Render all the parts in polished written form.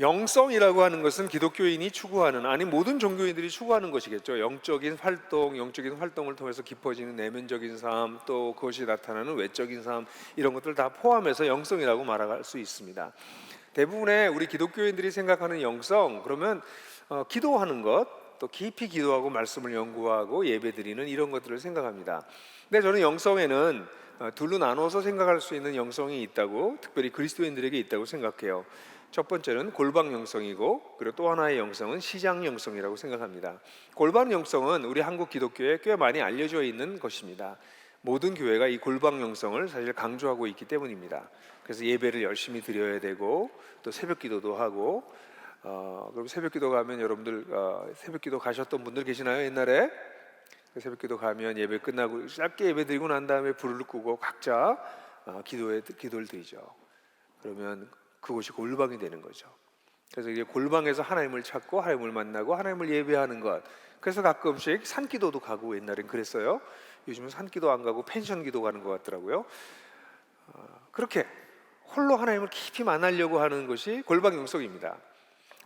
영성이라고 하는 것은 기독교인이 추구하는, 아니 모든 종교인들이 추구하는 것이겠죠. 영적인 활동을 통해서 깊어지는 내면적인 삶, 또 그것이 나타나는 외적인 삶, 이런 것들 다 포함해서 영성이라고 말할 수 있습니다. 대부분의 우리 기독교인들이 생각하는 영성, 그러면 기도하는 것, 또 깊이 기도하고 말씀을 연구하고 예배드리는 이런 것들을 생각합니다. 근데 저는 영성에는 둘로 나눠서 생각할 수 있는 영성이 있다고, 특별히 그리스도인들에게 있다고 생각해요. 첫 번째는 골방 영성이고, 그리고 또 하나의 영성은 시장 영성이라고 생각합니다. 골방 영성은 우리 한국 기독교에 꽤 많이 알려져 있는 것입니다. 모든 교회가 이 골방 영성을 사실 강조하고 있기 때문입니다. 그래서 예배를 열심히 드려야 되고, 또 새벽 기도도 하고, 그럼 새벽 기도 가면 여러분들 새벽 기도 가셨던 분들 계시나요? 옛날에 새벽 기도 가면 예배 끝나고 짧게 예배 드리고 난 다음에 불을 끄고 각자 기도를 드리죠. 그러면 그곳이 골방이 되는 거죠. 그래서 이제 골방에서 하나님을 찾고 하나님을 만나고 하나님을 예배하는 것. 그래서 가끔씩 산기도도 가고, 옛날엔 그랬어요. 요즘은 산기도 안 가고 펜션기도 가는 것 같더라고요. 그렇게 홀로 하나님을 깊이 만나려고 하는 것이 골방 영성입니다.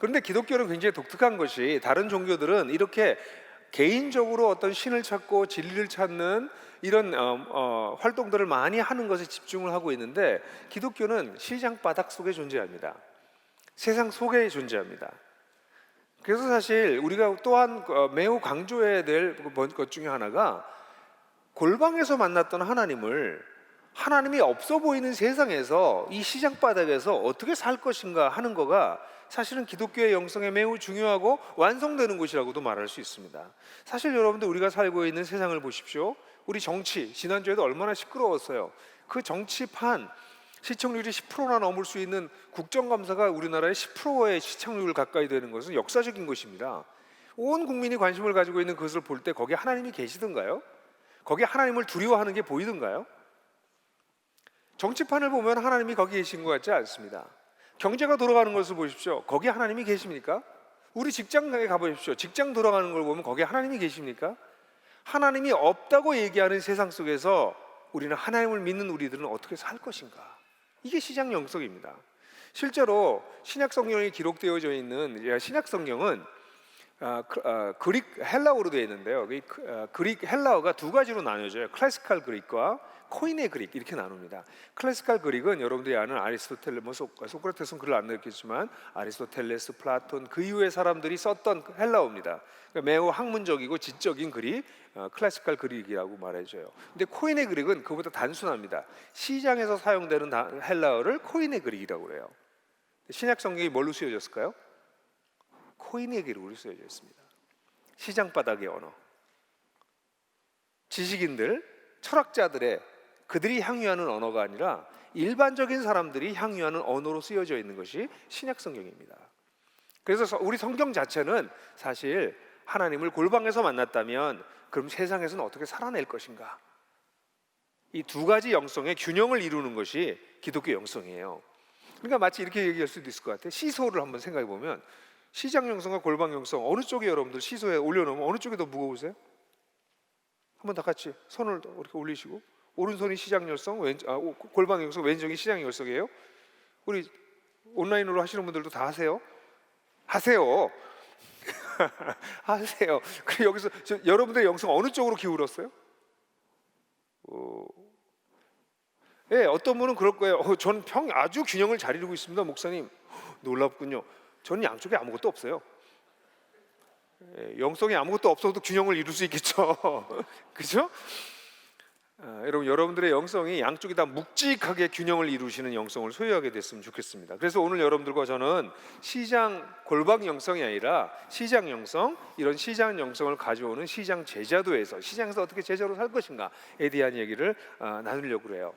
그런데 기독교는 굉장히 독특한 것이, 다른 종교들은 이렇게 개인적으로 어떤 신을 찾고 진리를 찾는 이런 활동들을 많이 하는 것에 집중을 하고 있는데, 기독교는 시장 바닥 속에 존재합니다. 세상 속에 존재합니다. 그래서 사실 우리가 또한 매우 강조해야 될 것 중에 하나가, 골방에서 만났던 하나님이 없어 보이는 세상에서, 이 시장 바닥에서 어떻게 살 것인가 하는 거가 사실은 기독교의 영성에 매우 중요하고 완성되는 것이라고도 말할 수 있습니다. 사실 여러분들, 우리가 살고 있는 세상을 보십시오. 우리 정치, 지난주에도 얼마나 시끄러웠어요. 그 정치판, 시청률이 10%나 넘을 수 있는 국정감사가 우리나라의 10%의 시청률 가까이 되는 것은 역사적인 것입니다. 온 국민이 관심을 가지고 있는 그것을 볼 때 거기에 하나님이 계시던가요? 거기에 하나님을 두려워하는 게 보이던가요? 정치판을 보면 하나님이 거기 계신 것 같지 않습니다. 경제가 돌아가는 것을 보십시오. 거기에 하나님이 계십니까? 우리 직장에 가보십시오. 직장 돌아가는 걸 보면 거기에 하나님이 계십니까? 하나님이 없다고 얘기하는 세상 속에서 우리는, 하나님을 믿는 우리들은 어떻게 살 것인가? 이게 시장 영성입니다. 실제로 신약 성경에 기록되어져 있는 신약 성경은 그릭 헬라어로 되어 있는데요. 그릭 헬라어가 두 가지로 나뉘어져요. 클래시컬 그릭과 코인의 그릭, 이렇게 나눕니다. 클래시컬 그릭은 여러분들이 아는 아리스토텔레스, 소크라테스는 글을 안 냈겠지만 아리스토텔레스, 플라톤, 그 이후의 사람들이 썼던 헬라어입니다. 그러니까 매우 학문적이고 지적인 그릭, 클래시컬 그릭이라고 말해줘요. 근데 코인의 그릭은 그보다 단순합니다. 시장에서 사용되는 헬라어를 코인의 그릭이라고 그래요. 신약 성경이 뭘로 쓰여졌을까요? 코인의 그릭으로 쓰여져 있습니다. 시장 바닥의 언어. 지식인들, 철학자들의, 그들이 향유하는 언어가 아니라 일반적인 사람들이 향유하는 언어로 쓰여져 있는 것이 신약 성경입니다. 그래서 우리 성경 자체는 사실 하나님을 골방에서 만났다면 그럼 세상에서는 어떻게 살아낼 것인가, 이 두 가지 영성의 균형을 이루는 것이 기독교 영성이에요. 그러니까 마치 이렇게 얘기할 수도 있을 것 같아요. 시소를 한번 생각해 보면, 시장 영성과 골방 영성, 어느 쪽에 여러분들 시소에 올려놓으면 어느 쪽이 더 무거우세요? 한번 다 같이 손을 이렇게 올리시고, 오른손이 시장 열성, 골방 열성, 왼쪽이 시장 열성이에요. 우리 온라인으로 하시는 분들도 다 하세요? 하세요. 하세요. 그리고 여기서 여러분들의 영성 어느 쪽으로 기울었어요? 예, 어떤 분은 그럴 거예요. 전 아주 균형을 잘 이루고 있습니다, 목사님. 놀랍군요. 저는 양쪽에 아무것도 없어요. 영성이 아무것도 없어도 균형을 이룰 수 있겠죠. 그죠? 여러분들의 영성이 양쪽이 다 묵직하게 균형을 이루시는 영성을 소유하게 됐으면 좋겠습니다. 그래서 오늘 여러분들과 저는 골방 영성이 아니라 시장 영성, 이런 시장 영성을 가져오는 시장 제자도에서, 시장에서 어떻게 제자로 살 것인가에 대한 얘기를 나누려고 해요.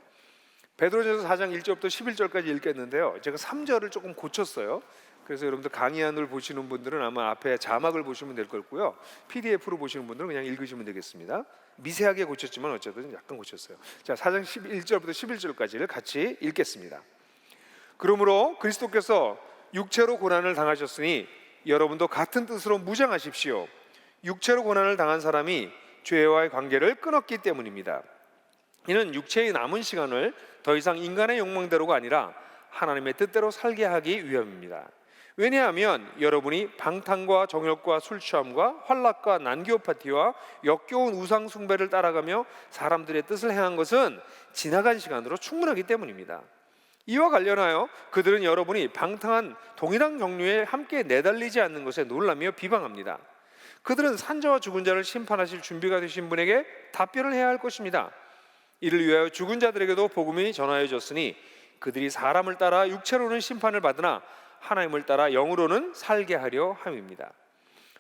베드로전서 4장 1절부터 11절까지 읽겠는데요, 제가 3절을 조금 고쳤어요. 그래서 여러분들 강의안을 보시는 분들은 아마 앞에 자막을 보시면 될 거고요, PDF로 보시는 분들은 그냥 읽으시면 되겠습니다. 미세하게 고쳤지만 어쨌든 약간 고쳤어요. 자, 4장 11절부터 11절까지를 같이 읽겠습니다. 그러므로 그리스도께서 육체로 고난을 당하셨으니 여러분도 같은 뜻으로 무장하십시오. 육체로 고난을 당한 사람이 죄와의 관계를 끊었기 때문입니다. 이는 육체의 남은 시간을 더 이상 인간의 욕망대로가 아니라 하나님의 뜻대로 살게 하기 위함입니다. 왜냐하면 여러분이 방탕과 정욕과 술 취함과 환락과 난교 파티와 역겨운 우상 숭배를 따라가며 사람들의 뜻을 행한 것은 지나간 시간으로 충분하기 때문입니다. 이와 관련하여 그들은 여러분이 방탕한 동일한 경류에 함께 내달리지 않는 것에 놀라며 비방합니다. 그들은 산자와 죽은 자를 심판하실 준비가 되신 분에게 답변을 해야 할 것입니다. 이를 위하여 죽은 자들에게도 복음이 전하여졌으니 그들이 사람을 따라 육체로는 심판을 받으나 하나님을 따라 영으로는 살게 하려 함입니다.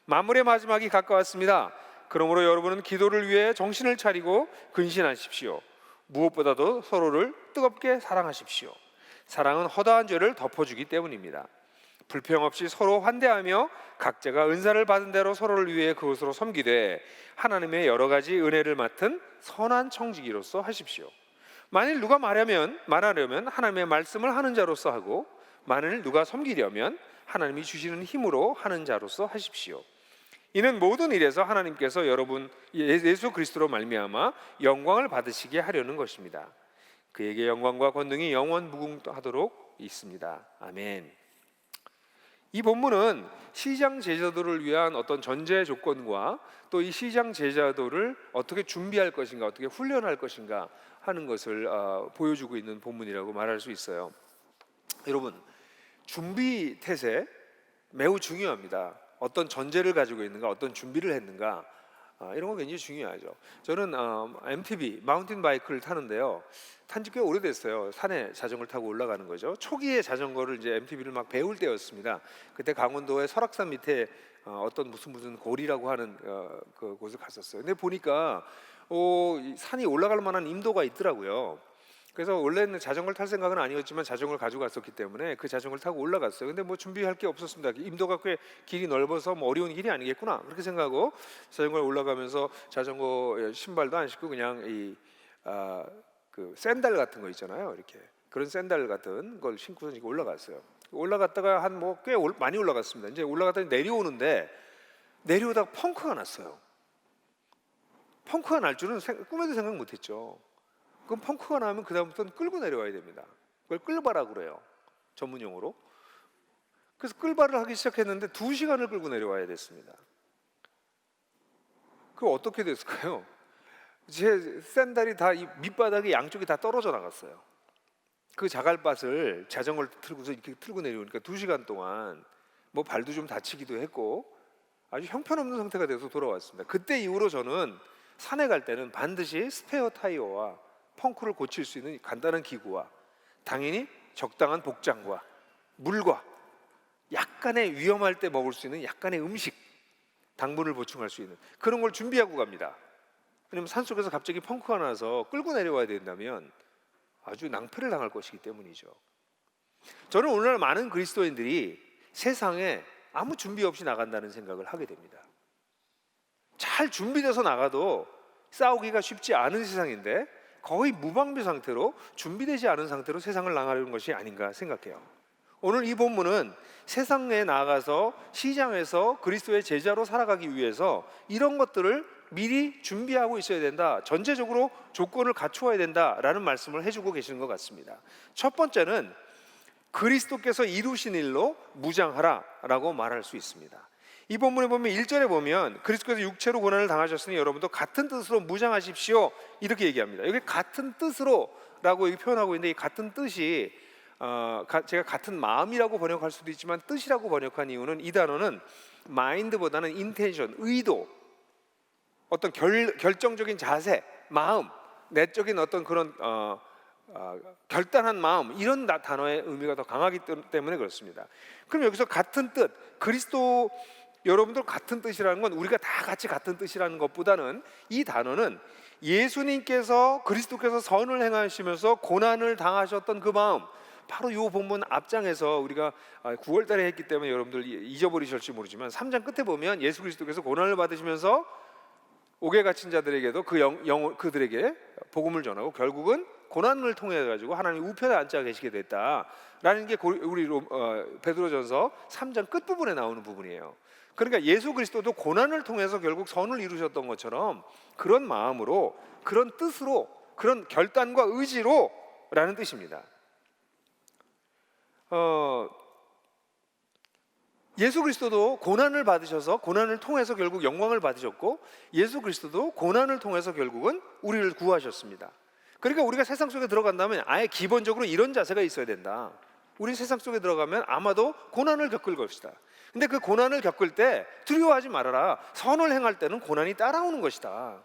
만물의 마지막이 가까웠습니다. 그러므로 여러분은 기도를 위해 정신을 차리고 근신하십시오. 무엇보다도 서로를 뜨겁게 사랑하십시오. 사랑은 허다한 죄를 덮어주기 때문입니다. 불평 없이 서로 환대하며 각자가 은사를 받은 대로 서로를 위해 그것으로 섬기되 하나님의 여러 가지 은혜를 맡은 선한 청지기로서 하십시오. 만일 누가 말하려면 하나님의 말씀을 하는 자로서 하고, 만일 누가 섬기려면 하나님이 주시는 힘으로 하는 자로서 하십시오. 이는 모든 일에서 하나님께서 여러분 예수 그리스도로 말미암아 영광을 받으시게 하려는 것입니다. 그에게 영광과 권능이 영원 무궁하도록 있습니다. 아멘. 이 본문은 시장 제자도를 위한 어떤 전제 조건과 또 이 시장 제자도를 어떻게 준비할 것인가, 어떻게 훈련할 것인가 하는 것을 보여주고 있는 본문이라고 말할 수 있어요. 여러분, 준비 태세 매우 중요합니다. 어떤 전제를 가지고 있는가, 어떤 준비를 했는가, 이런 거 굉장히 중요하죠. 저는 MTB 마운틴 바이크를 타는데요, 탄지 꽤 오래됐어요. 산에 자전거를 타고 올라가는 거죠. 초기에 자전거를 이제 MTB를 막 배울 때였습니다. 그때 강원도의 설악산 밑에 어떤 무슨 고리라고 하는 그 곳을 갔었어요. 근데 보니까 산이 올라갈 만한 임도가 있더라고요. 그래서 원래는 자전거를 탈 생각은 아니었지만 자전거를 가지고 갔었기 때문에 그 자전거를 타고 올라갔어요. 근데 뭐 준비할 게 없었습니다. 임도가 꽤 길이 넓어서 뭐 어려운 길이 아니겠구나 그렇게 생각하고 자전거를 올라가면서 자전거 신발도 안 신고 그냥 그 샌들 같은 거 있잖아요. 이렇게 그런 샌들 같은 걸 신고서 올라갔어요. 올라갔다가 한 뭐 꽤 많이 올라갔습니다. 이제 올라갔더니 내려오다가 펑크가 났어요. 펑크가 날 줄은 꿈에도 생각 못했죠. 그럼 펑크가 나면 그 다음부터는 끌고 내려와야 됩니다. 그걸 끌바라고 그래요, 전문 용어로. 그래서 끌바를 하기 시작했는데 2시간을 끌고 내려와야 됐습니다. 그거 어떻게 됐을까요? 제 샌들이 다 이 밑바닥이 양쪽이 다 떨어져 나갔어요. 그 자갈밭을 자전거를 틀고서 이렇게 틀고 내려오니까 2시간 동안 뭐 발도 좀 다치기도 했고 아주 형편없는 상태가 돼서 돌아왔습니다. 그때 이후로 저는 산에 갈 때는 반드시 스페어 타이어와 펑크를 고칠 수 있는 간단한 기구와 당연히 적당한 복장과 물과 약간의 위험할 때 먹을 수 있는 약간의 음식, 당분을 보충할 수 있는 그런 걸 준비하고 갑니다. 왜냐하면 산속에서 갑자기 펑크가 나서 끌고 내려와야 된다면 아주 낭패를 당할 것이기 때문이죠. 저는 오늘날 많은 그리스도인들이 세상에 아무 준비 없이 나간다는 생각을 하게 됩니다. 잘 준비돼서 나가도 싸우기가 쉽지 않은 세상인데 거의 무방비 상태로 준비되지 않은 상태로 세상을 나가려는 것이 아닌가 생각해요. 오늘 이 본문은 세상에 나가서 시장에서 그리스도의 제자로 살아가기 위해서 이런 것들을 미리 준비하고 있어야 된다, 전제적으로 조건을 갖추어야 된다라는 말씀을 해주고 계시는 것 같습니다. 첫 번째는 그리스도께서 이루신 일로 무장하라라고 말할 수 있습니다. 이 본문에 보면 1절에 보면 그리스도께서 육체로 고난을 당하셨으니 여러분도 같은 뜻으로 무장하십시오 이렇게 얘기합니다. 여기 같은 뜻으로라고 표현하고 있는데 이 같은 뜻이 제가 같은 마음이라고 번역할 수도 있지만 뜻이라고 번역한 이유는 이 단어는 마인드보다는 인텐션, 의도, 어떤 결정적인 자세, 마음, 내적인 어떤 그런 결단한 마음, 이런 단어의 의미가 더 강하기 때문에 그렇습니다. 그럼 여기서 같은 뜻, 그리스도 여러분들 같은 뜻이라는 건 우리가 다 같이 같은 뜻이라는 것보다는 이 단어는 예수님께서 그리스도께서 선을 행하시면서 고난을 당하셨던 그 마음, 바로 이 본문 앞장에서 우리가 9월 달에 했기 때문에 여러분들 잊어버리실지 모르지만 3장 끝에 보면 예수 그리스도께서 고난을 받으시면서 옥에 갇힌 자들에게도 그들에게 복음을 전하고 결국은 고난을 통해 가지고 하나님 우편에 앉아 계시게 됐다라는 게 우리 베드로전서 3장 끝 부분에 나오는 부분이에요. 그러니까 예수 그리스도도 고난을 통해서 결국 선을 이루셨던 것처럼 그런 마음으로, 그런 뜻으로, 그런 결단과 의지로라는 뜻입니다. 예수 그리스도도 고난을 받으셔서 고난을 통해서 결국 영광을 받으셨고, 예수 그리스도도 고난을 통해서 결국은 우리를 구하셨습니다. 그러니까 우리가 세상 속에 들어간다면 아예 기본적으로 이런 자세가 있어야 된다. 우리 세상 속에 들어가면 아마도 고난을 겪을 것이다. 근데 그 고난을 겪을 때 두려워하지 말아라. 선을 행할 때는 고난이 따라오는 것이다.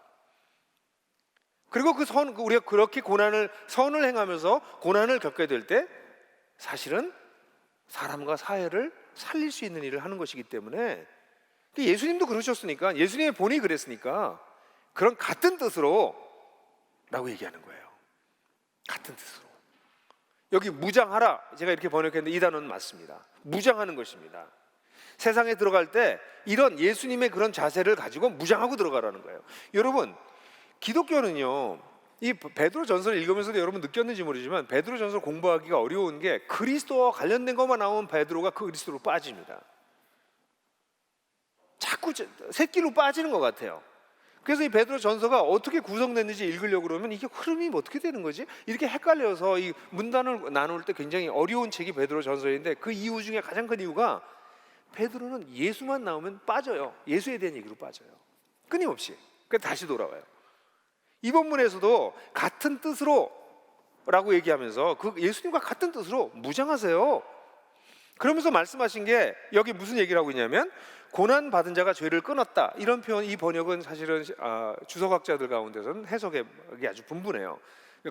그리고 우리가 그렇게 선을 행하면서 고난을 겪게 될 때 사실은 사람과 사회를 살릴 수 있는 일을 하는 것이기 때문에, 예수님도 그러셨으니까, 예수님의 본이 그랬으니까 그런 같은 뜻으로 라고 얘기하는 거예요. 같은 뜻으로. 여기 무장하라, 제가 이렇게 번역했는데 이 단어는 맞습니다. 무장하는 것입니다. 세상에 들어갈 때 이런 예수님의 그런 자세를 가지고 무장하고 들어가라는 거예요. 여러분, 기독교는요, 이 베드로 전서를 읽으면서도 여러분 느꼈는지 모르지만 베드로 전서를 공부하기가 어려운 게 그리스도와 관련된 것만 나오면 베드로가 그 그리스도로 빠집니다. 자꾸 새끼로 빠지는 것 같아요. 그래서 이 베드로 전서가 어떻게 구성됐는지 읽으려고 그러면 이게 흐름이 어떻게 되는 거지? 이렇게 헷갈려서 이 문단을 나눌 때 굉장히 어려운 책이 베드로 전서인데, 그 이유 중에 가장 큰 이유가 베드로는 예수만 나오면 빠져요. 예수에 대한 얘기로 빠져요. 끊임없이. 그래서 다시 돌아와요. 이번 문에서도 같은 뜻으로 라고 얘기하면서 그 예수님과 같은 뜻으로 무장하세요. 그러면서 말씀하신 게 여기 무슨 얘기를 하고 있냐면, 고난 받은 자가 죄를 끊었다, 이런 표현, 이 번역은 사실은 주석학자들 가운데서는 해석이 아주 분분해요.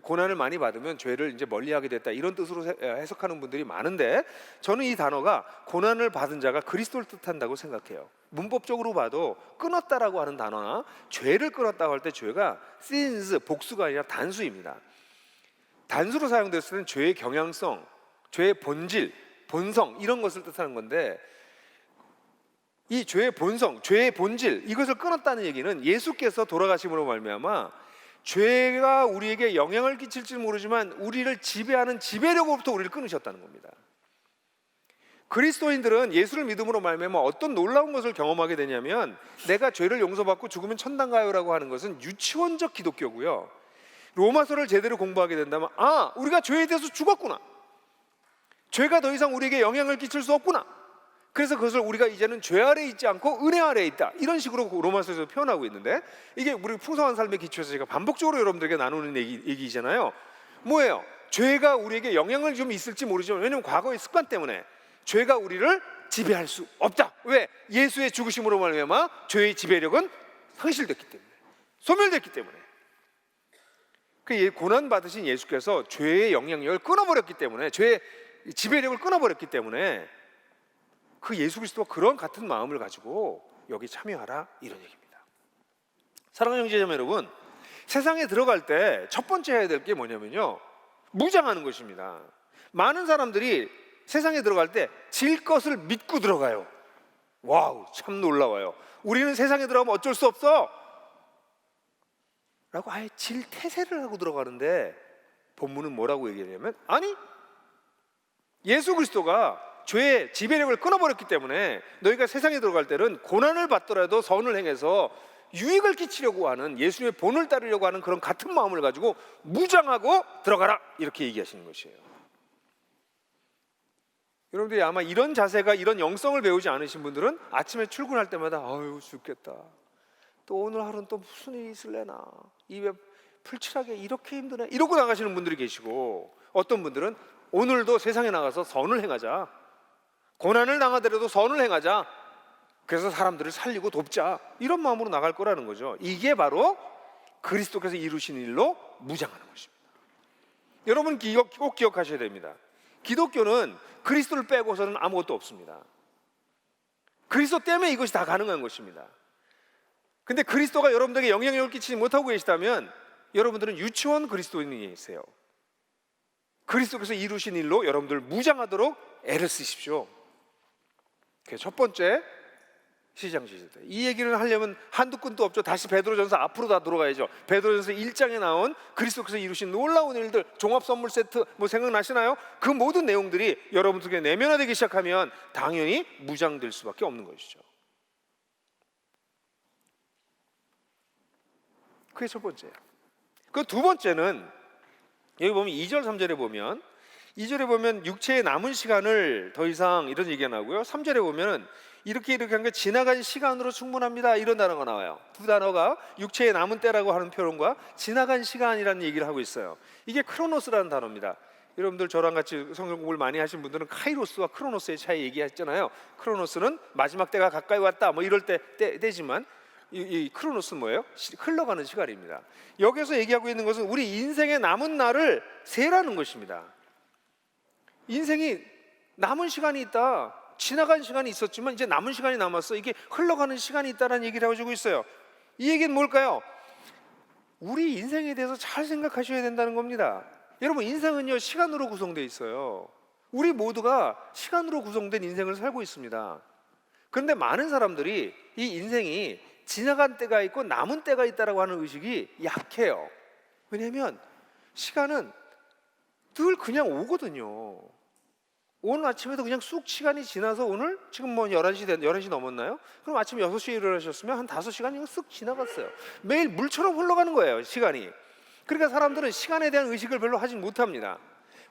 고난을 많이 받으면 죄를 이제 멀리하게 됐다, 이런 뜻으로 해석하는 분들이 많은데, 저는 이 단어가 고난을 받은 자가 그리스도를 뜻한다고 생각해요. 문법적으로 봐도 끊었다라고 하는 단어나 죄를 끊었다고 할 때 죄가 sins, 복수가 아니라 단수입니다. 단수로 사용됐을 때는 죄의 경향성, 죄의 본질, 본성, 이런 것을 뜻하는 건데, 이 죄의 본성, 죄의 본질, 이것을 끊었다는 얘기는 예수께서 돌아가심으로 말미암아 죄가 우리에게 영향을 끼칠지 모르지만 우리를 지배하는 지배력으로부터 우리를 끊으셨다는 겁니다. 그리스도인들은 예수를 믿음으로 말미암아 어떤 놀라운 것을 경험하게 되냐면, 내가 죄를 용서받고 죽으면 천당 가요라고 하는 것은 유치원적 기독교고요. 로마서를 제대로 공부하게 된다면, 우리가 죄에 대해서 죽었구나, 죄가 더 이상 우리에게 영향을 끼칠 수 없구나, 그래서 그것을 우리가 이제는 죄 아래에 있지 않고 은혜 아래에 있다, 이런 식으로 로마서에서 표현하고 있는데, 이게 우리 풍성한 삶의 기초에서 제가 반복적으로 여러분들에게 나누는 얘기잖아요. 뭐예요? 죄가 우리에게 영향을 좀 있을지 모르지만, 왜냐하면 과거의 습관 때문에 죄가 우리를 지배할 수 없다. 왜? 예수의 죽으심으로 말미암아 죄의 지배력은 상실됐기 때문에, 소멸됐기 때문에. 그 고난 받으신 예수께서 죄의 영향력을 끊어버렸기 때문에, 죄의 지배력을 끊어버렸기 때문에, 그 예수 그리스도와 그런 같은 마음을 가지고 여기 참여하라, 이런 얘기입니다. 사랑하는 형제자매 여러분, 세상에 들어갈 때 첫 번째 해야 될 게 뭐냐면요, 무장하는 것입니다. 많은 사람들이 세상에 들어갈 때 질 것을 믿고 들어가요. 와우, 참 놀라워요. 우리는 세상에 들어가면 어쩔 수 없어 라고 아예 질 태세를 하고 들어가는데, 본문은 뭐라고 얘기하냐면, 아니, 예수 그리스도가 죄의 지배력을 끊어버렸기 때문에 너희가 세상에 들어갈 때는 고난을 받더라도 선을 행해서 유익을 끼치려고 하는, 예수님의 본을 따르려고 하는 그런 같은 마음을 가지고 무장하고 들어가라, 이렇게 얘기하시는 것이에요. 여러분들이 아마 이런 자세가, 이런 영성을 배우지 않으신 분들은 아침에 출근할 때마다 아유 죽겠다, 또 오늘 하루는 또 무슨 일이 있을래나, 입에 풀칠하게 이렇게 힘드네, 이러고 나가시는 분들이 계시고, 어떤 분들은 오늘도 세상에 나가서 선을 행하자, 고난을 당하더라도 선을 행하자, 그래서 사람들을 살리고 돕자, 이런 마음으로 나갈 거라는 거죠. 이게 바로 그리스도께서 이루신 일로 무장하는 것입니다. 여러분 꼭 기억하셔야 됩니다. 기독교는 그리스도를 빼고서는 아무것도 없습니다. 그리스도 때문에 이것이 다 가능한 것입니다. 근데 그리스도가 여러분들에게 영향력을 끼치지 못하고 계시다면 여러분들은 유치원 그리스도인이세요. 그리스도께서 이루신 일로 여러분들 무장하도록 애를 쓰십시오. 그게 첫 번째 시장지시다. 이 얘기를 하려면 한두 끈도 없죠. 다시 베드로전서 앞으로 다 돌아가야죠. 베드로전서 1장에 나온 그리스도께서 이루신 놀라운 일들, 종합 선물 세트 뭐 생각나시나요? 그 모든 내용들이 여러분들에게 내면화되기 시작하면 당연히 무장될 수밖에 없는 것이죠. 그게 첫 번째예요. 그 두 번째는 여기 보면 2절 3절에 보면 2절에 보면 육체의 남은 시간을 더 이상 이런 얘기가 나오고요. 3절에 보면 이렇게 한 게 지나간 시간으로 충분합니다 이런 단어가 나와요. 두 단어가 육체의 남은 때라고 하는 표현과 지나간 시간이라는 얘기를 하고 있어요. 이게 크로노스라는 단어입니다. 여러분들 저랑 같이 성경 공부를 많이 하신 분들은 카이로스와 크로노스의 차이 얘기했잖아요. 크로노스는 마지막 때가 가까이 왔다 뭐 이럴 때지만 이 크로노스는 뭐예요? 흘러가는 시간입니다. 여기서 얘기하고 있는 것은 우리 인생의 남은 날을 세라는 것입니다. 인생이 남은 시간이 있다. 지나간 시간이 있었지만 이제 남은 시간이 남았어. 이게 흘러가는 시간이 있다는 얘기를 해주고 있어요. 이 얘기는 뭘까요? 우리 인생에 대해서 잘 생각하셔야 된다는 겁니다. 여러분, 인생은요 시간으로 구성되어 있어요. 우리 모두가 시간으로 구성된 인생을 살고 있습니다. 그런데 많은 사람들이 이 인생이 지나간 때가 있고 남은 때가 있다라고 하는 의식이 약해요. 왜냐하면 시간은 늘 그냥 오거든요. 오늘 아침에도 그냥 쑥 시간이 지나서 오늘 지금 뭐 11시 넘었나요? 그럼 아침 6시에 일어나셨으면 한 5시간이 쓱 지나갔어요. 매일 물처럼 흘러가는 거예요, 시간이. 그러니까 사람들은 시간에 대한 의식을 별로 하지 못합니다.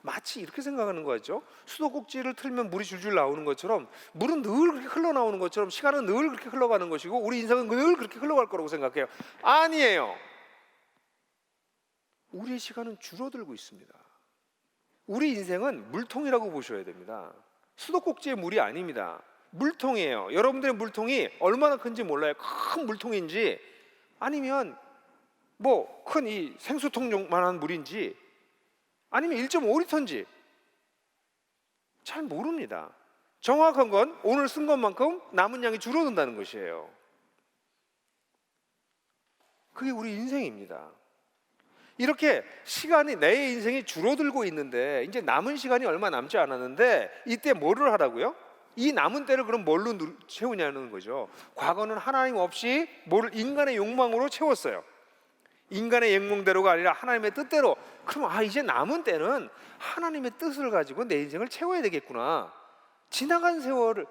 마치 이렇게 생각하는 거죠. 수도꼭지를 틀면 물이 줄줄 나오는 것처럼, 물은 늘 그렇게 흘러나오는 것처럼 시간은 늘 그렇게 흘러가는 것이고 우리 인생은 늘 그렇게 흘러갈 거라고 생각해요. 아니에요. 우리의 시간은 줄어들고 있습니다. 우리 인생은 물통이라고 보셔야 됩니다. 수도꼭지의 물이 아닙니다. 물통이에요. 여러분들의 물통이 얼마나 큰지 몰라요. 큰 물통인지 아니면 뭐 큰 이 생수통만한 물인지 아니면 1.5리터인지 잘 모릅니다. 정확한 건 오늘 쓴 것만큼 남은 양이 줄어든다는 것이에요. 그게 우리 인생입니다. 이렇게 시간이 내 인생이 줄어들고 있는데 이제 남은 시간이 얼마 남지 않았는데 이때 뭐를 하라고요? 이 남은 때를 그럼 뭘로 채우냐는 거죠. 과거는 하나님 없이 뭐를 인간의 욕망으로 채웠어요. 인간의 욕망대로가 아니라 하나님의 뜻대로. 그럼 이제 남은 때는 하나님의 뜻을 가지고 내 인생을 채워야 되겠구나. 지나간 세월을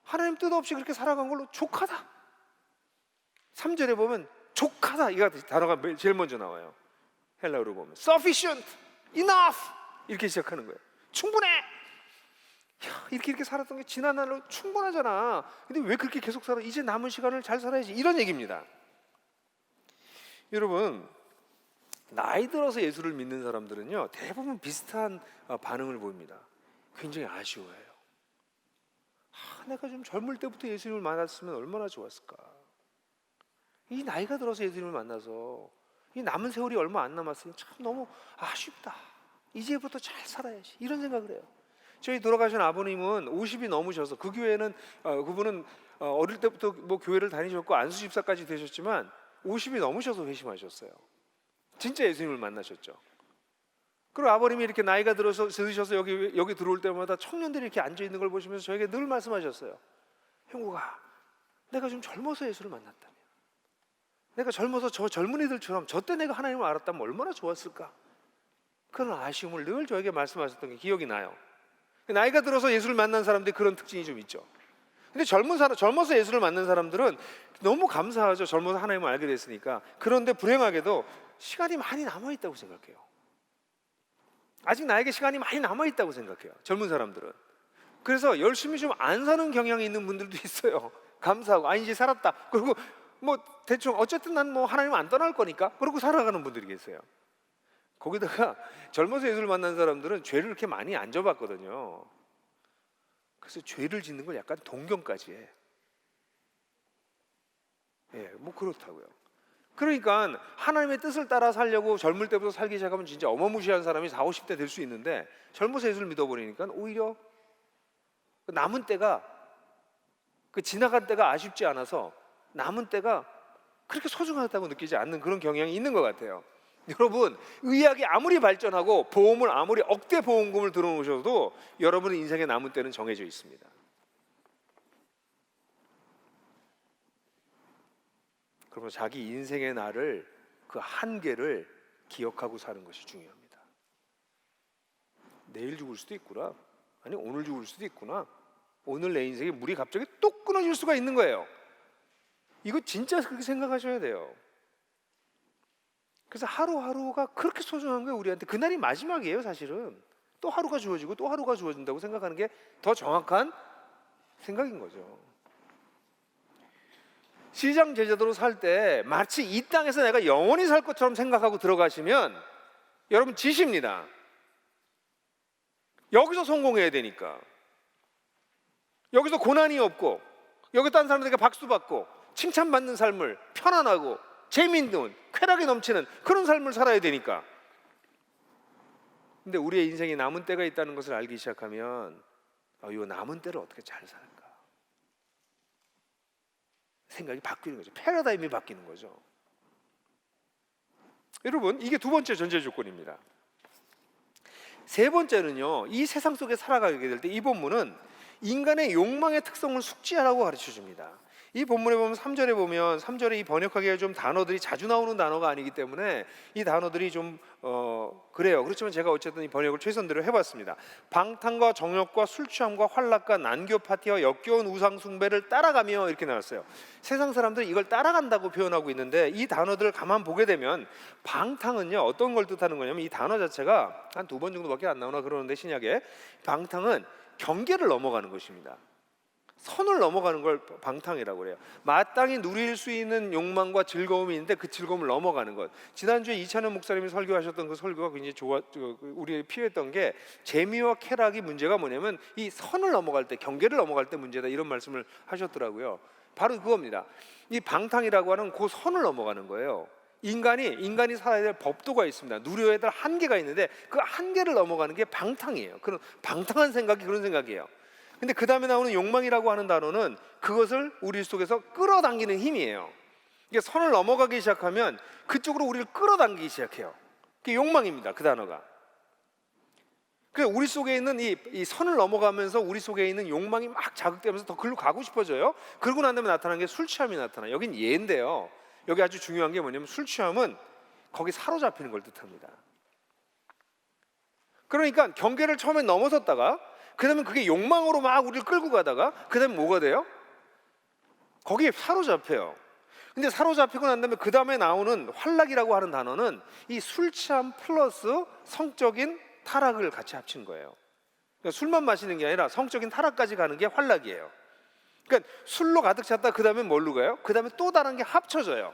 하나님 뜻 없이 그렇게 살아간 걸로 족하다. 3절에 보면 족하다 이 단어가 제일 먼저 나와요. 헬라어로 보면 sufficient, enough 이렇게 시작하는 거예요. 충분해. 이렇게 살았던 게 지난 날로 충분하잖아. 근데 왜 그렇게 계속 살아? 이제 남은 시간을 잘 살아야지. 이런 얘기입니다. 여러분, 나이 들어서 예수를 믿는 사람들은요 대부분 비슷한 반응을 보입니다. 굉장히 아쉬워해요. 내가 좀 젊을 때부터 예수님을 만났으면 얼마나 좋았을까. 이 나이가 들어서 예수님을 만나서 이 남은 세월이 얼마 안 남았으니 참 너무 아쉽다. 이제부터 잘 살아야지. 이런 생각을 해요. 저희 돌아가신 아버님은 50이 넘으셔서 그 교회는 그분은 어릴 때부터 뭐 교회를 다니셨고 안수 집사까지 되셨지만 50이 넘으셔서 회심하셨어요. 진짜 예수님을 만나셨죠. 그리고 아버님이 이렇게 나이가 들으셔서 여기 들어올 때마다 청년들이 이렇게 앉아 있는 걸 보시면서 저에게 늘 말씀하셨어요. 형구가 내가 좀 젊어서 예수를 만났다면, 내가 젊어서 저 젊은이들처럼 저때 내가 하나님을 알았다면 얼마나 좋았을까. 그런 아쉬움을 늘 저에게 말씀하셨던 게 기억이 나요. 나이가 들어서 예수를 만난 사람들이 그런 특징이 좀 있죠. 근데 젊어서 예수를 만난 사람들은 너무 감사하죠. 젊어서 하나님을 알게 됐으니까. 그런데 불행하게도 시간이 많이 남아있다고 생각해요. 아직 나에게 시간이 많이 남아있다고 생각해요. 젊은 사람들은. 그래서 열심히 좀 안 사는 경향이 있는 분들도 있어요. 감사하고 이제 살았다. 그리고 뭐 대충 어쨌든 난 뭐 하나님 안 떠날 거니까 그러고 살아가는 분들이 계세요. 거기다가 젊어서 예수를 만난 사람들은 죄를 그렇게 많이 안 져봤거든요. 그래서 죄를 짓는 걸 약간 동경까지 해. 뭐 그렇다고요. 그러니까 하나님의 뜻을 따라 살려고 젊을 때부터 살기 시작하면 진짜 어마무시한 사람이 40, 50대 될 수 있는데 젊어서 예수를 믿어버리니까 오히려 남은 때가 지나간 때가 아쉽지 않아서 남은 때가 그렇게 소중하다고 느끼지 않는 그런 경향이 있는 것 같아요. 여러분, 의학이 아무리 발전하고 보험을 아무리 억대 보험금을 들어놓으셔도 여러분의 인생의 남은 때는 정해져 있습니다. 그러면 자기 인생의 날을 그 한계를 기억하고 사는 것이 중요합니다. 내일 죽을 수도 있구나. 아니 오늘 죽을 수도 있구나. 오늘 내 인생에 물이 갑자기 뚝 끊어질 수가 있는 거예요. 이거 진짜 그렇게 생각하셔야 돼요. 그래서 하루하루가 그렇게 소중한 거예요. 우리한테 그날이 마지막이에요. 사실은 또 하루가 주어지고 또 하루가 주어진다고 생각하는 게 더 정확한 생각인 거죠. 시장 제자도로 살 때 마치 이 땅에서 내가 영원히 살 것처럼 생각하고 들어가시면 여러분 지십니다. 여기서 성공해야 되니까, 여기서 고난이 없고, 여기 다른 사람들에게 박수 받고 칭찬받는 삶을, 편안하고 재미있는 쾌락이 넘치는 그런 삶을 살아야 되니까. 근데 우리의 인생이 남은 때가 있다는 것을 알기 시작하면 이 남은 때를 어떻게 잘 살까 생각이 바뀌는 거죠. 패러다임이 바뀌는 거죠. 여러분, 이게 두 번째 전제 조건입니다. 세 번째는요, 이 세상 속에 살아가게 될 때 이 본문은 인간의 욕망의 특성을 숙지하라고 가르쳐 줍니다. 이 본문에 보면 3절에 보면 3절에 이 번역하기에 좀 단어들이 자주 나오는 단어가 아니기 때문에 이 단어들이 좀 그래요. 그렇지만 제가 어쨌든 이 번역을 최선대로 해봤습니다. 방탕과 정욕과 술 취함과 환락과 난교 파티와 역겨운 우상 숭배를 따라가며 이렇게 나왔어요. 세상 사람들이 이걸 따라간다고 표현하고 있는데 이 단어들을 가만 보게 되면 방탕은요 어떤 걸 뜻하는 거냐면 이 단어 자체가 한 2번 정도밖에 안 나오나 그러는데 신약에 방탕은 경계를 넘어가는 것입니다. 선을 넘어가는 걸 방탕이라고 그래요. 마땅히 누릴 수 있는 욕망과 즐거움이 있는데 그 즐거움을 넘어가는 것. 지난주에 이찬현 목사님이 설교하셨던 그 설교가 굉장히 우리에게 필요했던 게 재미와 쾌락이 문제가 뭐냐면 이 선을 넘어갈 때, 경계를 넘어갈 때 문제다, 이런 말씀을 하셨더라고요. 바로 그겁니다. 이 방탕이라고 하는 그 선을 넘어가는 거예요. 인간이 살아야 될 법도가 있습니다. 누려야 될 한계가 있는데 그 한계를 넘어가는 게 방탕이에요. 그런 방탕한 생각이 그런 생각이에요. 근데 그 다음에 나오는 욕망이라고 하는 단어는 그것을 우리 속에서 끌어당기는 힘이에요. 이게 선을 넘어가기 시작하면 그쪽으로 우리를 끌어당기기 시작해요. 그게 욕망입니다. 그 단어가. 그래서 우리 속에 있는 이 선을 넘어가면서 우리 속에 있는 욕망이 막 자극되면서 더 글로 가고 싶어져요. 그러고 난 다음에 나타나는 게 술 취함이 나타나요. 여긴 예인데요. 여기 아주 중요한 게 뭐냐면 술 취함은 거기 사로잡히는 걸 뜻합니다. 그러니까 경계를 처음에 넘어섰다가 그 다음에 그게 욕망으로 막 우리를 끌고 가다가 그 다음에 뭐가 돼요? 거기에 사로잡혀요. 근데 사로잡히고 난 다음에 그 다음에 나오는 환락이라고 하는 단어는 이 술 취함 플러스 성적인 타락을 같이 합친 거예요. 그러니까 술만 마시는 게 아니라 성적인 타락까지 가는 게 환락이에요. 그러니까 술로 가득 찼다 그 다음에 뭘로 가요? 그 다음에 또 다른 게 합쳐져요.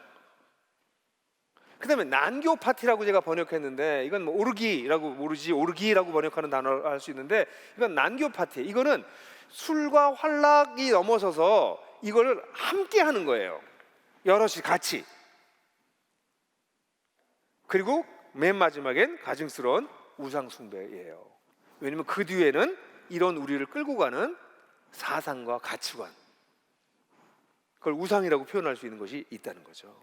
그 다음에 난교 파티라고 제가 번역했는데 이건 뭐 오르기라고 모르지 오르기라고 번역하는 단어를 할 수 있는데 이건 난교 파티. 이거는 술과 환락이 넘어서서 이걸 함께 하는 거예요. 여럿이 같이. 그리고 맨 마지막엔 가증스러운 우상 숭배예요. 왜냐면 그 뒤에는 이런 우리를 끌고 가는 사상과 가치관, 그걸 우상이라고 표현할 수 있는 것이 있다는 거죠.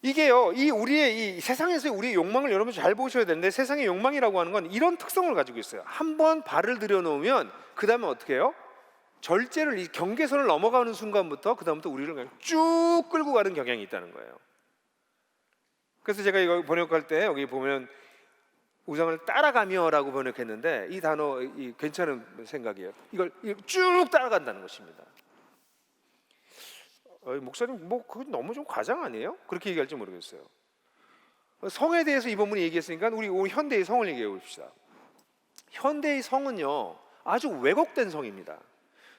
이게요, 이 우리의 이 세상에서의 우리의 욕망을 여러분 잘 보셔야 되는데 세상의 욕망이라고 하는 건 이런 특성을 가지고 있어요. 한번 발을 들여놓으면 그 다음에 어떻게 해요? 절제를, 이 경계선을 넘어가는 순간부터 그 다음부터 우리를 그냥 쭉 끌고 가는 경향이 있다는 거예요. 그래서 제가 이거 번역할 때 여기 보면 우상을 따라가며라고 번역했는데 이 단어 괜찮은 생각이에요. 이걸 쭉 따라간다는 것입니다. 목사님 뭐 그건 너무 좀 과장 아니에요? 그렇게 얘기할지 모르겠어요. 성에 대해서 이 본문이 얘기했으니까 우리 현대의 성을 얘기해 봅시다. 현대의 성은요 아주 왜곡된 성입니다.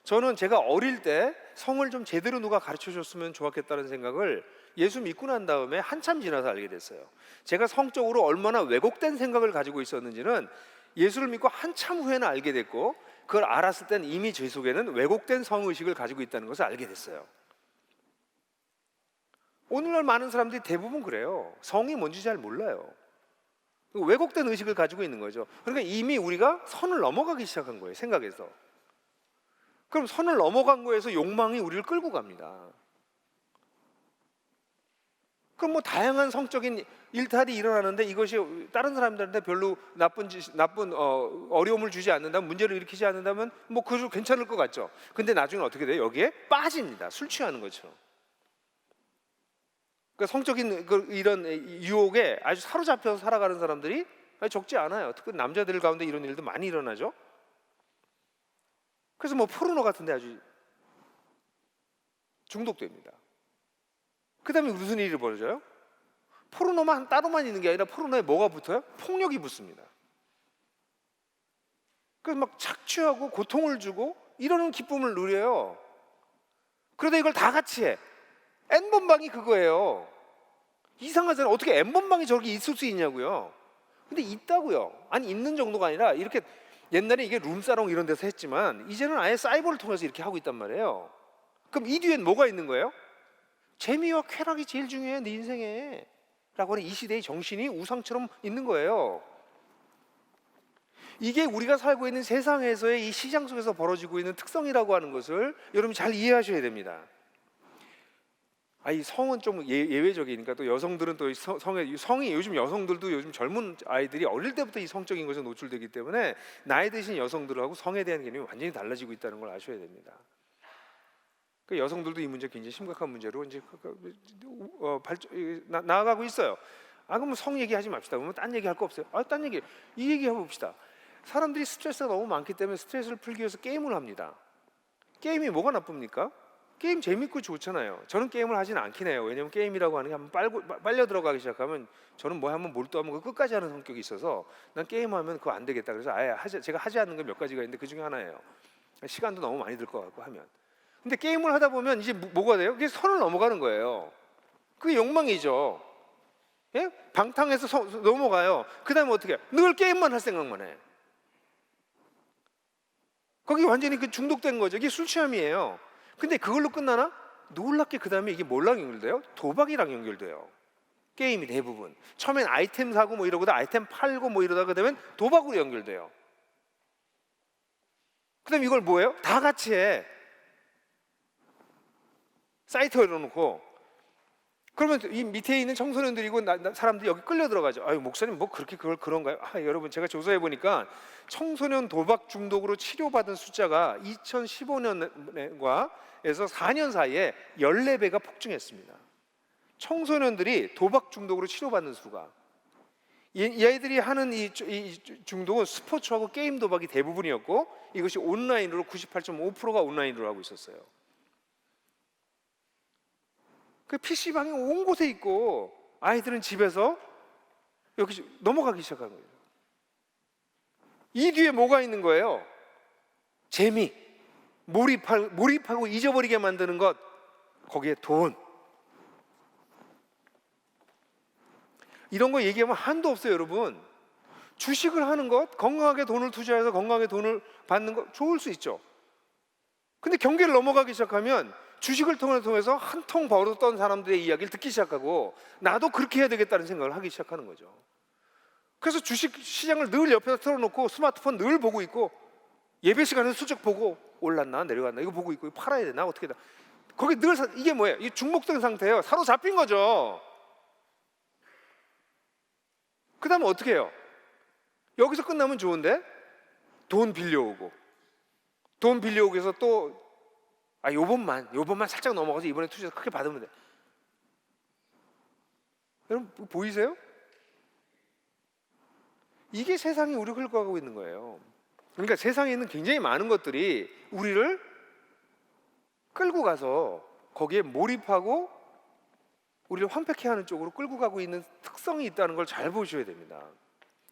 저는 제가 어릴 때 성을 좀 제대로 누가 가르쳐 줬으면 좋았겠다는 생각을 예수 믿고 난 다음에 한참 지나서 알게 됐어요. 제가 성적으로 얼마나 왜곡된 생각을 가지고 있었는지는 예수를 믿고 한참 후에는 알게 됐고, 그걸 알았을 땐 이미 제 속에는 왜곡된 성의식을 가지고 있다는 것을 알게 됐어요. 오늘날 많은 사람들이 대부분 그래요. 성이 뭔지 잘 몰라요. 왜곡된 의식을 가지고 있는 거죠. 그러니까 이미 우리가 선을 넘어가기 시작한 거예요, 생각에서. 그럼 선을 넘어간 거에서 욕망이 우리를 끌고 갑니다. 그럼 뭐 다양한 성적인 일탈이 일어나는데 이것이 다른 사람들한테 별로 나쁜 어려움을 주지 않는다면, 문제를 일으키지 않는다면 뭐 그저 괜찮을 것 같죠. 근데 나중에 어떻게 돼요? 여기에 빠집니다. 술 취하는 것처럼. 그러니까 성적인 이런 유혹에 아주 사로잡혀서 살아가는 사람들이 적지 않아요. 특히 남자들 가운데 이런 일도 많이 일어나죠. 그래서 뭐 포르노 같은데 아주 중독됩니다. 그 다음에 무슨 일이 벌어져요? 포르노만 따로만 있는 게 아니라 포르노에 뭐가 붙어요? 폭력이 붙습니다. 그래서 막 착취하고 고통을 주고 이러는 기쁨을 누려요. 그러다 이걸 다 같이 해. N번방이 그거예요. 이상하잖아요. 어떻게 N번방이 저렇게 있을 수 있냐고요. 근데 있다고요. 아니 있는 정도가 아니라 이렇게 옛날에 이게 룸사롱 이런 데서 했지만 이제는 아예 사이버를 통해서 이렇게 하고 있단 말이에요. 그럼 이 뒤엔 뭐가 있는 거예요? 재미와 쾌락이 제일 중요해 네 인생에 라고 하는 이 시대의 정신이 우상처럼 있는 거예요. 이게 우리가 살고 있는 세상에서의 이 시장 속에서 벌어지고 있는 특성이라고 하는 것을 여러분이 잘 이해하셔야 됩니다. 이 성은 좀 예외적이니까 또 여성들은 또 성이 요즘 여성들도 요즘 젊은 아이들이 어릴 때부터 이 성적인 것에 노출되기 때문에 나이 드신 여성들하고 성에 대한 개념이 완전히 달라지고 있다는 걸 아셔야 됩니다. 그 여성들도 이 문제 굉장히 심각한 문제로 이제 나아가고 있어요. 그럼 성 얘기하지 맙시다. 그러면 딴 얘기할 거 없어요. 딴 얘기 이 얘기 해봅시다. 사람들이 스트레스가 너무 많기 때문에 스트레스를 풀기 위해서 게임을 합니다. 게임이 뭐가 나쁩니까? 게임 재밌고 좋잖아요. 저는 게임을 하지는 않긴 해요. 왜냐면 게임이라고 하는 게 한번 빨려 들어가기 시작하면 저는 뭐에 한번 몰두하면 그 끝까지 하는 성격이 있어서 난 게임하면 그거 안 되겠다. 그래서 아예 제가 하지 않는 게 몇 가지가 있는데 그 중에 하나예요. 시간도 너무 많이 들 것 같고 하면. 근데 게임을 하다 보면 이제 뭐가 돼요? 그게 선을 넘어가는 거예요. 그게 욕망이죠. 예? 방탕해서 넘어가요. 그 다음에 어떻게 해요? 늘 게임만 할 생각만 해. 거기 완전히 그 중독된 거죠. 이게 술 취함이에요. 근데 그걸로 끝나나? 놀랍게 그 다음에 이게 뭐랑 연결돼요? 도박이랑 연결돼요. 게임이 대부분. 처음엔 아이템 사고 뭐 이러고도 아이템 팔고 뭐 이러다가 되면 도박으로 연결돼요. 그 다음에 이걸 뭐예요? 다 같이 해. 사이트 열어놓고. 그러면 이 밑에 있는 청소년들이고 사람들이 여기 끌려 들어가죠. 목사님 뭐 그렇게 그런가요? 여러분 제가 조사해 보니까 청소년 도박 중독으로 치료받은 숫자가 2015년과 에서 4년 사이에 14배가 폭증했습니다. 청소년들이 도박 중독으로 치료받는 수가. 이 아이들이 하는 이 중독은 스포츠하고 게임 도박이 대부분이었고 이것이 온라인으로 98.5%가 온라인으로 하고 있었어요. 그 PC방이 온 곳에 있고 아이들은 집에서 여기 넘어가기 시작한 거예요. 이 뒤에 뭐가 있는 거예요? 재미, 몰입하고 잊어버리게 만드는 것, 거기에 돈. 이런 거 얘기하면 한도 없어요, 여러분. 주식을 하는 것, 건강하게 돈을 투자해서 건강하게 돈을 받는 것 좋을 수 있죠. 근데 경계를 넘어가기 시작하면 주식을 통해서 한 통 벌었던 사람들의 이야기를 듣기 시작하고 나도 그렇게 해야 되겠다는 생각을 하기 시작하는 거죠. 그래서 주식 시장을 늘 옆에서 틀어놓고 스마트폰 늘 보고 있고 예배 시간에 수적 보고 올랐나 내려갔나 이거 보고 있고 팔아야 되나 어떻게 다 거기 늘 이게 뭐예요? 이 중복된 상태예요. 사로잡힌 거죠. 그 다음에 어떻게 해요? 여기서 끝나면 좋은데 돈 빌려오고 해서 또 요번만 살짝 넘어가서 이번에 투자해서 크게 받으면 돼. 여러분 보이세요? 이게 세상이 우리를 끌고 있는 거예요. 그러니까 세상에 있는 굉장히 많은 것들이 우리를 끌고 가서 거기에 몰입하고 우리를 황폐케 하는 쪽으로 끌고 가고 있는 특성이 있다는 걸 잘 보셔야 됩니다.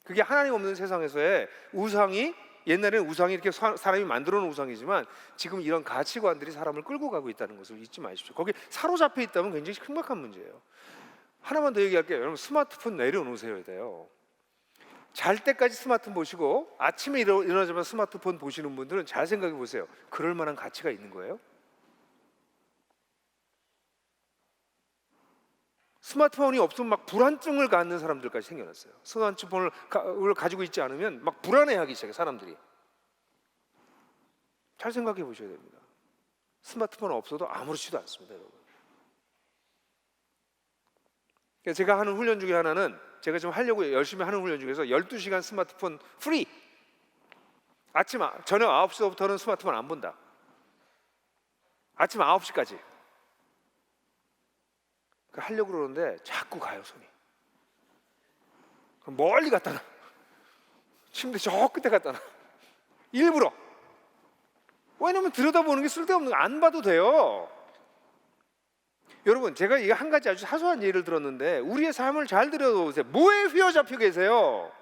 그게 하나님 없는 세상에서의 우상이 옛날에는 우상이 이렇게 사람이 만들어 놓은 우상이지만 지금 이런 가치관들이 사람을 끌고 가고 있다는 것을 잊지 마십시오. 거기에 사로잡혀 있다면 굉장히 심각한 문제예요. 하나만 더 얘기할게요. 여러분 스마트폰 내려놓으셔야 돼요. 잘 때까지 스마트폰 보시고 아침에 일어나자마자 스마트폰 보시는 분들은 잘 생각해 보세요. 그럴 만한 가치가 있는 거예요? 스마트폰이 없으면 막 불안증을 갖는 사람들까지 생겨났어요. 스마트폰을 가지고 있지 않으면 막 불안해하기 시작해 사람들이. 잘 생각해 보셔야 됩니다. 스마트폰 없어도 아무렇지도 않습니다, 여러분. 제가 하는 훈련 중에 하나는 제가 지금 하려고 열심히 하는 훈련 중에서 12시간 스마트폰 프리. 저녁 9시부터는 스마트폰 안 본다. 아침 9시까지. 하려고 그러는데 자꾸 가요, 손이. 멀리 갖다 놔. 침대 저 끝에 갖다 놔. 일부러. 왜냐면 들여다보는 게 쓸데없는 거 안 봐도 돼요. 여러분, 제가 이게 한 가지 아주 사소한 예를 들었는데 우리의 삶을 잘 들여다보세요. 뭐에 휘어잡혀 계세요?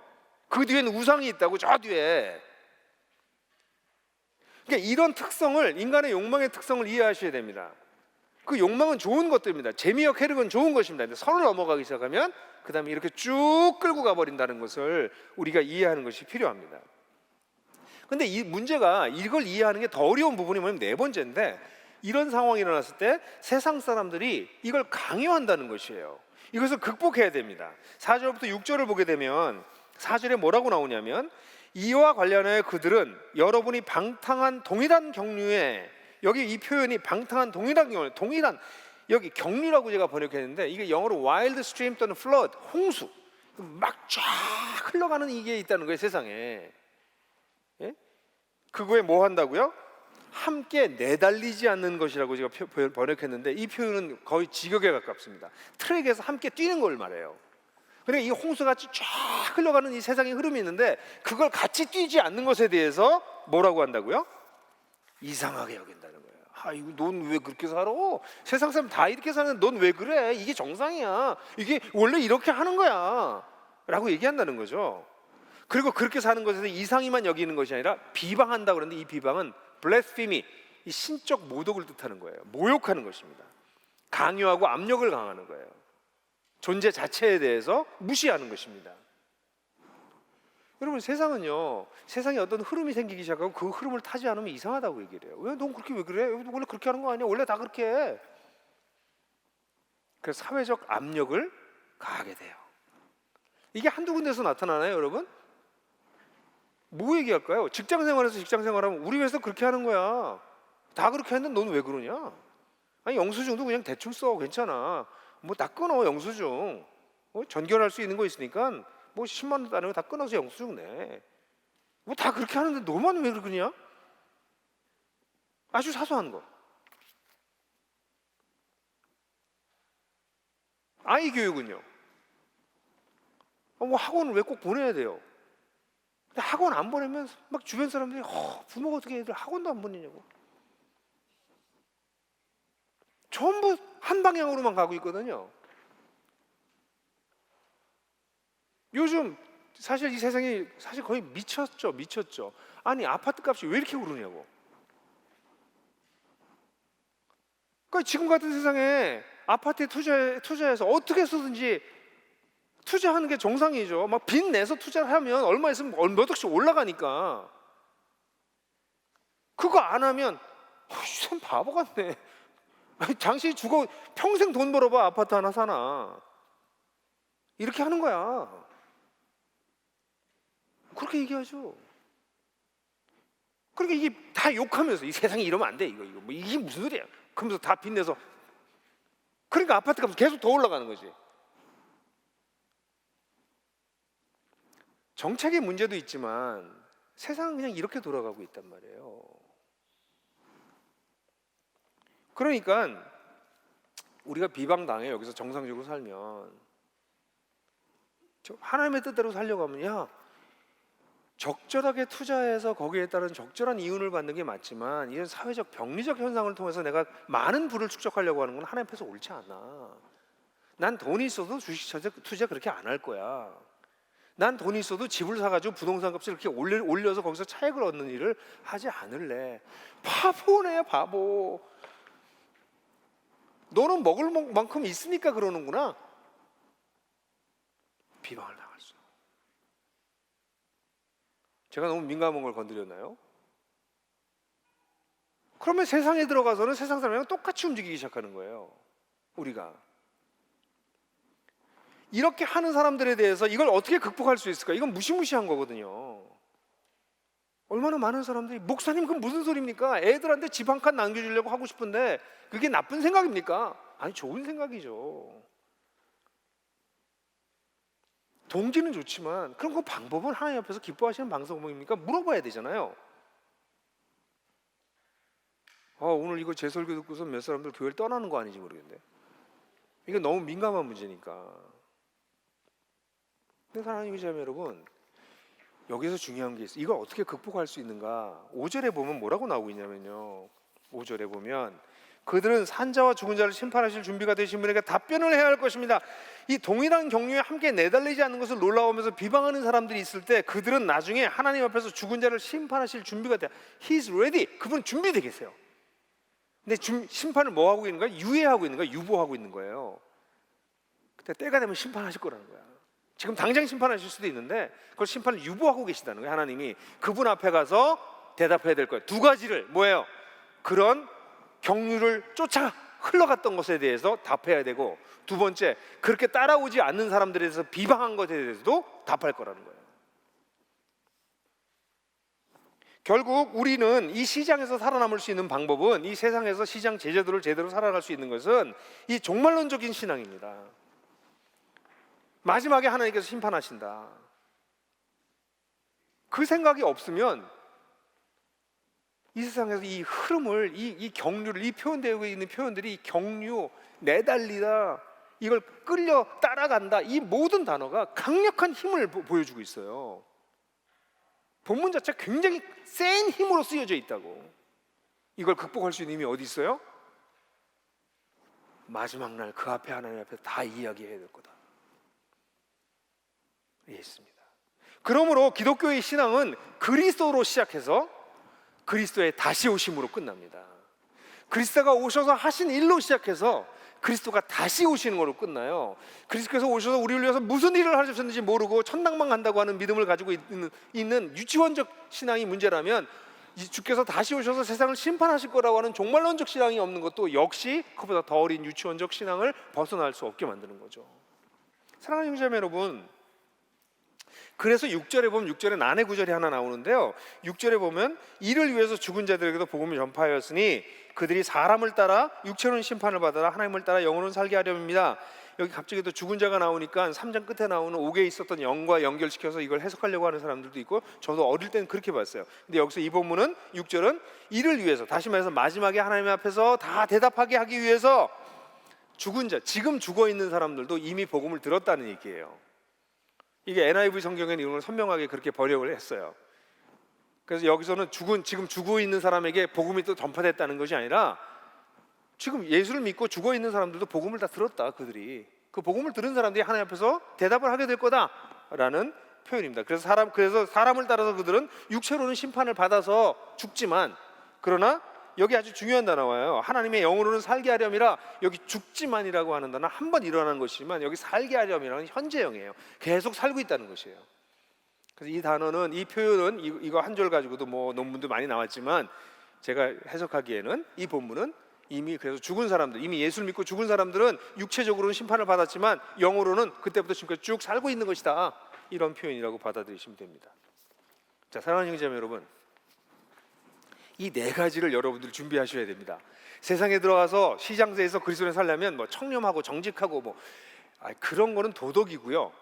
그 뒤에는 우상이 있다고, 저 뒤에. 그러니까 이런 특성을, 인간의 욕망의 특성을 이해하셔야 됩니다. 그 욕망은 좋은 것들입니다. 재미와 쾌락은 좋은 것입니다. 근데 선을 넘어가기 시작하면 그 다음에 이렇게 쭉 끌고 가버린다는 것을 우리가 이해하는 것이 필요합니다. 근데 이 문제가, 이걸 이해하는 게 더 어려운 부분이 뭐냐면 네 번째인데, 이런 상황이 일어났을 때 세상 사람들이 이걸 강요한다는 것이에요. 이것을 극복해야 됩니다. 4절부터 6절을 보게 되면 4절에 뭐라고 나오냐면, 이와 관련하여 그들은 여러분이 방탕한 동일한 경류에, 여기 이 표현이 방탕한 동일한 경류, 동일한, 여기 경류라고 제가 번역했는데 이게 영어로 wild stream 또는 flood, 홍수, 막 쫙 흘러가는 이게 있다는 거예요, 세상에. 예? 그거에 뭐 한다고요? 함께 내달리지 않는 것이라고 제가 번역했는데 이 표현은 거의 직역에 가깝습니다. 트랙에서 함께 뛰는 걸 말해요. 그러니까 이 홍수같이 쫙 흘러가는 이 세상의 흐름이 있는데 그걸 같이 뛰지 않는 것에 대해서 뭐라고 한다고요? 이상하게 여긴다는 거예요. 아, 이거 넌 왜 그렇게 살아? 세상 사람 다 이렇게 사는데 넌 왜 그래? 이게 정상이야. 이게 원래 이렇게 하는 거야 라고 얘기한다는 거죠. 그리고 그렇게 사는 것에서 이상히만 여기는 것이 아니라 비방한다 그러는데, 이 비방은 blasphemy, 이 신적 모독을 뜻하는 거예요. 모욕하는 것입니다. 강요하고 압력을 강하는 거예요. 존재 자체에 대해서 무시하는 것입니다. 여러분, 세상은요, 세상에 어떤 흐름이 생기기 시작하고 그 흐름을 타지 않으면 이상하다고 얘기를 해요. 왜 넌 그렇게 왜 그래? 원래 그렇게 하는 거 아니야? 원래 다 그렇게 해. 그래서 사회적 압력을 가하게 돼요. 이게 한두 군데서 나타나나요, 여러분? 뭐 얘기할까요? 직장 생활에서 직장 생활하면 우리 회사 그렇게 하는 거야. 다 그렇게 했는데 넌 왜 그러냐? 아니, 영수증도 그냥 대충 써. 괜찮아. 뭐 다 끊어, 영수증. 전결할 수 있는 거 있으니까 뭐 10만 원 따내고 다 끊어서 영수증 내. 뭐 다 그렇게 하는데 너만 왜 그러냐? 아주 사소한 거. 아이 교육은요. 뭐 학원을 왜 꼭 보내야 돼요? 근데 학원 안 보내면 막 주변 사람들이 부모가 어떻게 애들 학원도 안 보내냐고. 전부 한 방향으로만 가고 있거든요. 요즘 사실 이 세상이 사실 거의 미쳤죠. 아니, 아파트 값이 왜 이렇게 오르냐고. 그러니까 지금 같은 세상에 아파트에 투자해서 어떻게 쓰든지 투자하는 게 정상이죠. 막 빚 내서 투자를 하면 얼마 있으면 몇 억씩 올라가니까. 그거 안 하면 참 바보 같네. 아니, 당신이 죽어 평생 돈 벌어봐 아파트 하나 사나. 이렇게 하는 거야. 그렇게 얘기하죠. 그러니까 이게 다 욕하면서 이 세상이 이러면 안 돼. 이거 뭐 이게 무슨 소리야? 그러면서 다 빚내서. 그러니까 아파트 값이 계속 더 올라가는 거지. 정책의 문제도 있지만 세상은 그냥 이렇게 돌아가고 있단 말이에요. 그러니까 우리가 비방당해 여기서 정상적으로 살면, 하나님의 뜻대로 살려고 하면, 야, 적절하게 투자해서 거기에 따른 적절한 이윤을 받는 게 맞지만 이런 사회적 병리적 현상을 통해서 내가 많은 부를 축적하려고 하는 건 하나님 앞에서 옳지 않아. 난 돈이 있어도 주식 투자 그렇게 안 할 거야. 난 돈이 있어도 집을 사가지고 부동산 값을 이렇게 올려서 거기서 차익을 얻는 일을 하지 않을래. 바보네, 바보. 너는 먹을 만큼 있으니까 그러는구나. 비방을 당할 수. 제가 너무 민감한 걸 건드렸나요? 그러면 세상에 들어가서는 세상 사람이랑 똑같이 움직이기 시작하는 거예요. 우리가 이렇게 하는 사람들에 대해서 이걸 어떻게 극복할 수 있을까? 이건 무시무시한 거거든요. 얼마나 많은 사람들이, 목사님 그건 무슨 소리입니까? 애들한테 집 한 칸 남겨주려고 하고 싶은데 그게 나쁜 생각입니까? 아니, 좋은 생각이죠. 동기는 좋지만 그럼 그 방법은 하나님 앞에서 기뻐하시는 방법입니까? 물어봐야 되잖아요. 오늘 이거 제 설교 듣고서 몇 사람들 교회를 떠나는 거 아닌지 모르겠네. 이거 너무 민감한 문제니까. 근데 사랑하는 자매 여러분, 여기서 중요한 게 있어요. 이걸 어떻게 극복할 수 있는가? 5절에 보면 뭐라고 나오고 있냐면요, 5절에 보면 그들은 산자와 죽은 자를 심판하실 준비가 되신 분에게 답변을 해야 할 것입니다. 이 동일한 경륜에 함께 내달리지 않는 것을 놀라워하면서 비방하는 사람들이 있을 때 그들은 나중에 하나님 앞에서 죽은 자를 심판하실 준비가 돼. He's ready. 그분은 준비되어 계세요. 근데 심판을 뭐 하고 있는 거야? 유예하고 있는 거야? 유보하고 있는 거예요. 그때 때가 되면 심판하실 거라는 거야. 지금 당장 심판하실 수도 있는데 그걸 심판을 유보하고 계시다는 거예요. 하나님이 그분 앞에 가서 대답해야 될 거예요. 두 가지를 뭐예요? 그런 경륜을 쫓아 흘러갔던 것에 대해서 답해야 되고, 두 번째, 그렇게 따라오지 않는 사람들에 대해서 비방한 것에 대해서도 답할 거라는 거예요. 결국 우리는 이 시장에서 살아남을 수 있는 방법은, 이 세상에서 시장 제재도를 제대로 살아갈 수 있는 것은 이 종말론적인 신앙입니다. 마지막에 하나님께서 심판하신다. 그 생각이 없으면 이 세상에서 이 흐름을, 이 경류를, 이 표현되고 있는 표현들이 경류, 내달리다, 이걸 끌려 따라간다, 이 모든 단어가 강력한 힘을 보여주고 있어요. 본문 자체가 굉장히 센 힘으로 쓰여져 있다고. 이걸 극복할 수 있는 힘이 어디 있어요? 마지막 날 그 앞에 하나님 앞에 다 이야기해야 될 거다. 있습니다. 그러므로 기독교의 신앙은 그리스도로 시작해서 그리스도의 다시 오심으로 끝납니다. 그리스도가 오셔서 하신 일로 시작해서 그리스도가 다시 오시는 걸로 끝나요. 그리스도께서 오셔서 우리를 위해서 무슨 일을 하셨는지 모르고 천당만 간다고 하는 믿음을 가지고 있는 유치원적 신앙이 문제라면, 주께서 다시 오셔서 세상을 심판하실 거라고 하는 종말론적 신앙이 없는 것도 역시 그보다 더 어린 유치원적 신앙을 벗어날 수 없게 만드는 거죠. 사랑하는 형제자매 여러분, 그래서 6절에 보면 6절에 난해 구절이 하나 나오는데요. 6절에 보면 이를 위해서 죽은 자들에게도 복음을 전파하였으니 그들이 사람을 따라 육체로는 심판을 받아라 하나님을 따라 영으로는 살게 하려입니다. 여기 갑자기 또 죽은 자가 나오니까 3장 끝에 나오는 옥에 있었던 영과 연결시켜서 이걸 해석하려고 하는 사람들도 있고, 저도 어릴 때는 그렇게 봤어요. 근데 여기서 이 본문은 6절은 이를 위해서, 다시 말해서 마지막에 하나님 앞에서 다 대답하게 하기 위해서 죽은 자, 지금 죽어 있는 사람들도 이미 복음을 들었다는 얘기예요. 이게 NIV 성경에는 이걸 선명하게 그렇게 번역을 했어요. 그래서 여기서는 지금 죽어 있는 사람에게 복음이 또 전파됐다는 것이 아니라 지금 예수를 믿고 죽어 있는 사람들도 복음을 다 들었다. 그들이 그 복음을 들은 사람들이 하나님 앞에서 대답을 하게 될 거다라는 표현입니다. 그래서 사람을 따라서 그들은 육체로는 심판을 받아서 죽지만, 그러나 여기 아주 중요한 단어예요. 하나님의 영으로는 살게 하렴이라. 여기 죽지만이라고 하는 단어 한 번 일어나는 것이지만 여기 살게 하렴이라는 현재형이에요. 계속 살고 있다는 것이에요. 그래서 이 단어는, 이 표현은 이거 한 절 가지고도 뭐 논문도 많이 나왔지만 제가 해석하기에는 이 본문은 이미 그래서 죽은 사람들, 이미 예수를 믿고 죽은 사람들은 육체적으로는 심판을 받았지만 영으로는 그때부터 지금까지 쭉 살고 있는 것이다, 이런 표현이라고 받아들이시면 됩니다. 자, 사랑하는 형제자매 여러분, 이 네 가지를 여러분들 준비하셔야 됩니다. 세상에 들어가서 시장세에서 그리스도를 살려면 뭐 청렴하고 정직하고 그런 거는 도덕이고요.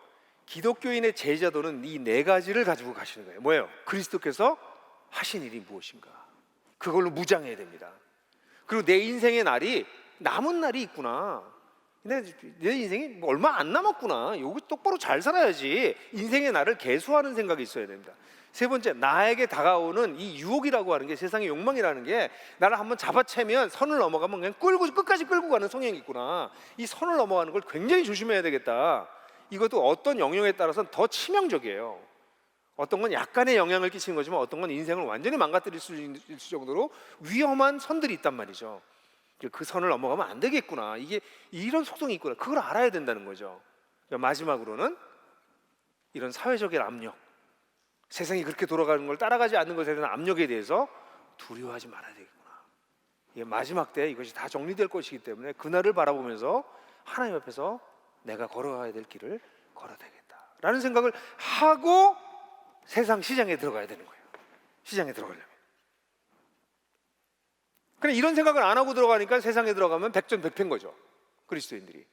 기독교인의 제자도는 이 네 가지를 가지고 가시는 거예요. 뭐예요? 그리스도께서 하신 일이 무엇인가, 그걸로 무장해야 됩니다. 그리고 내 인생의 날이, 남은 날이 있구나, 내 인생이 뭐 얼마 안 남았구나, 여기 똑바로 잘 살아야지, 인생의 날을 계수하는 생각이 있어야 됩니다. 세 번째, 나에게 다가오는 이 유혹이라고 하는 게, 세상의 욕망이라는 게 나를 한번 잡아채면 선을 넘어가면 그냥 끝까지 끌고 가는 성향이 있구나, 이 선을 넘어가는 걸 굉장히 조심해야 되겠다. 이것도 어떤 영역에 따라서는 더 치명적이에요. 어떤 건 약간의 영향을 끼치는 거지만 어떤 건 인생을 완전히 망가뜨릴 수 있을 정도로 위험한 선들이 있단 말이죠. 그 선을 넘어가면 안 되겠구나, 이게 이런 속성이 있구나, 그걸 알아야 된다는 거죠. 마지막으로는 이런 사회적인 압력, 세상이 그렇게 돌아가는 걸 따라가지 않는 것에 대한 압력에 대해서 두려워하지 말아야 되겠구나. 이게 마지막 때 이것이 다 정리될 것이기 때문에 그날을 바라보면서 하나님 앞에서 내가 걸어가야 될 길을 걸어야 되겠다라는 생각을 하고 세상 시장에 들어가야 되는 거예요. 시장에 들어가려면. 그래, 이런 생각을 안 하고 들어가니까 세상에 들어가면 백전백패인 거죠, 그리스도인들이.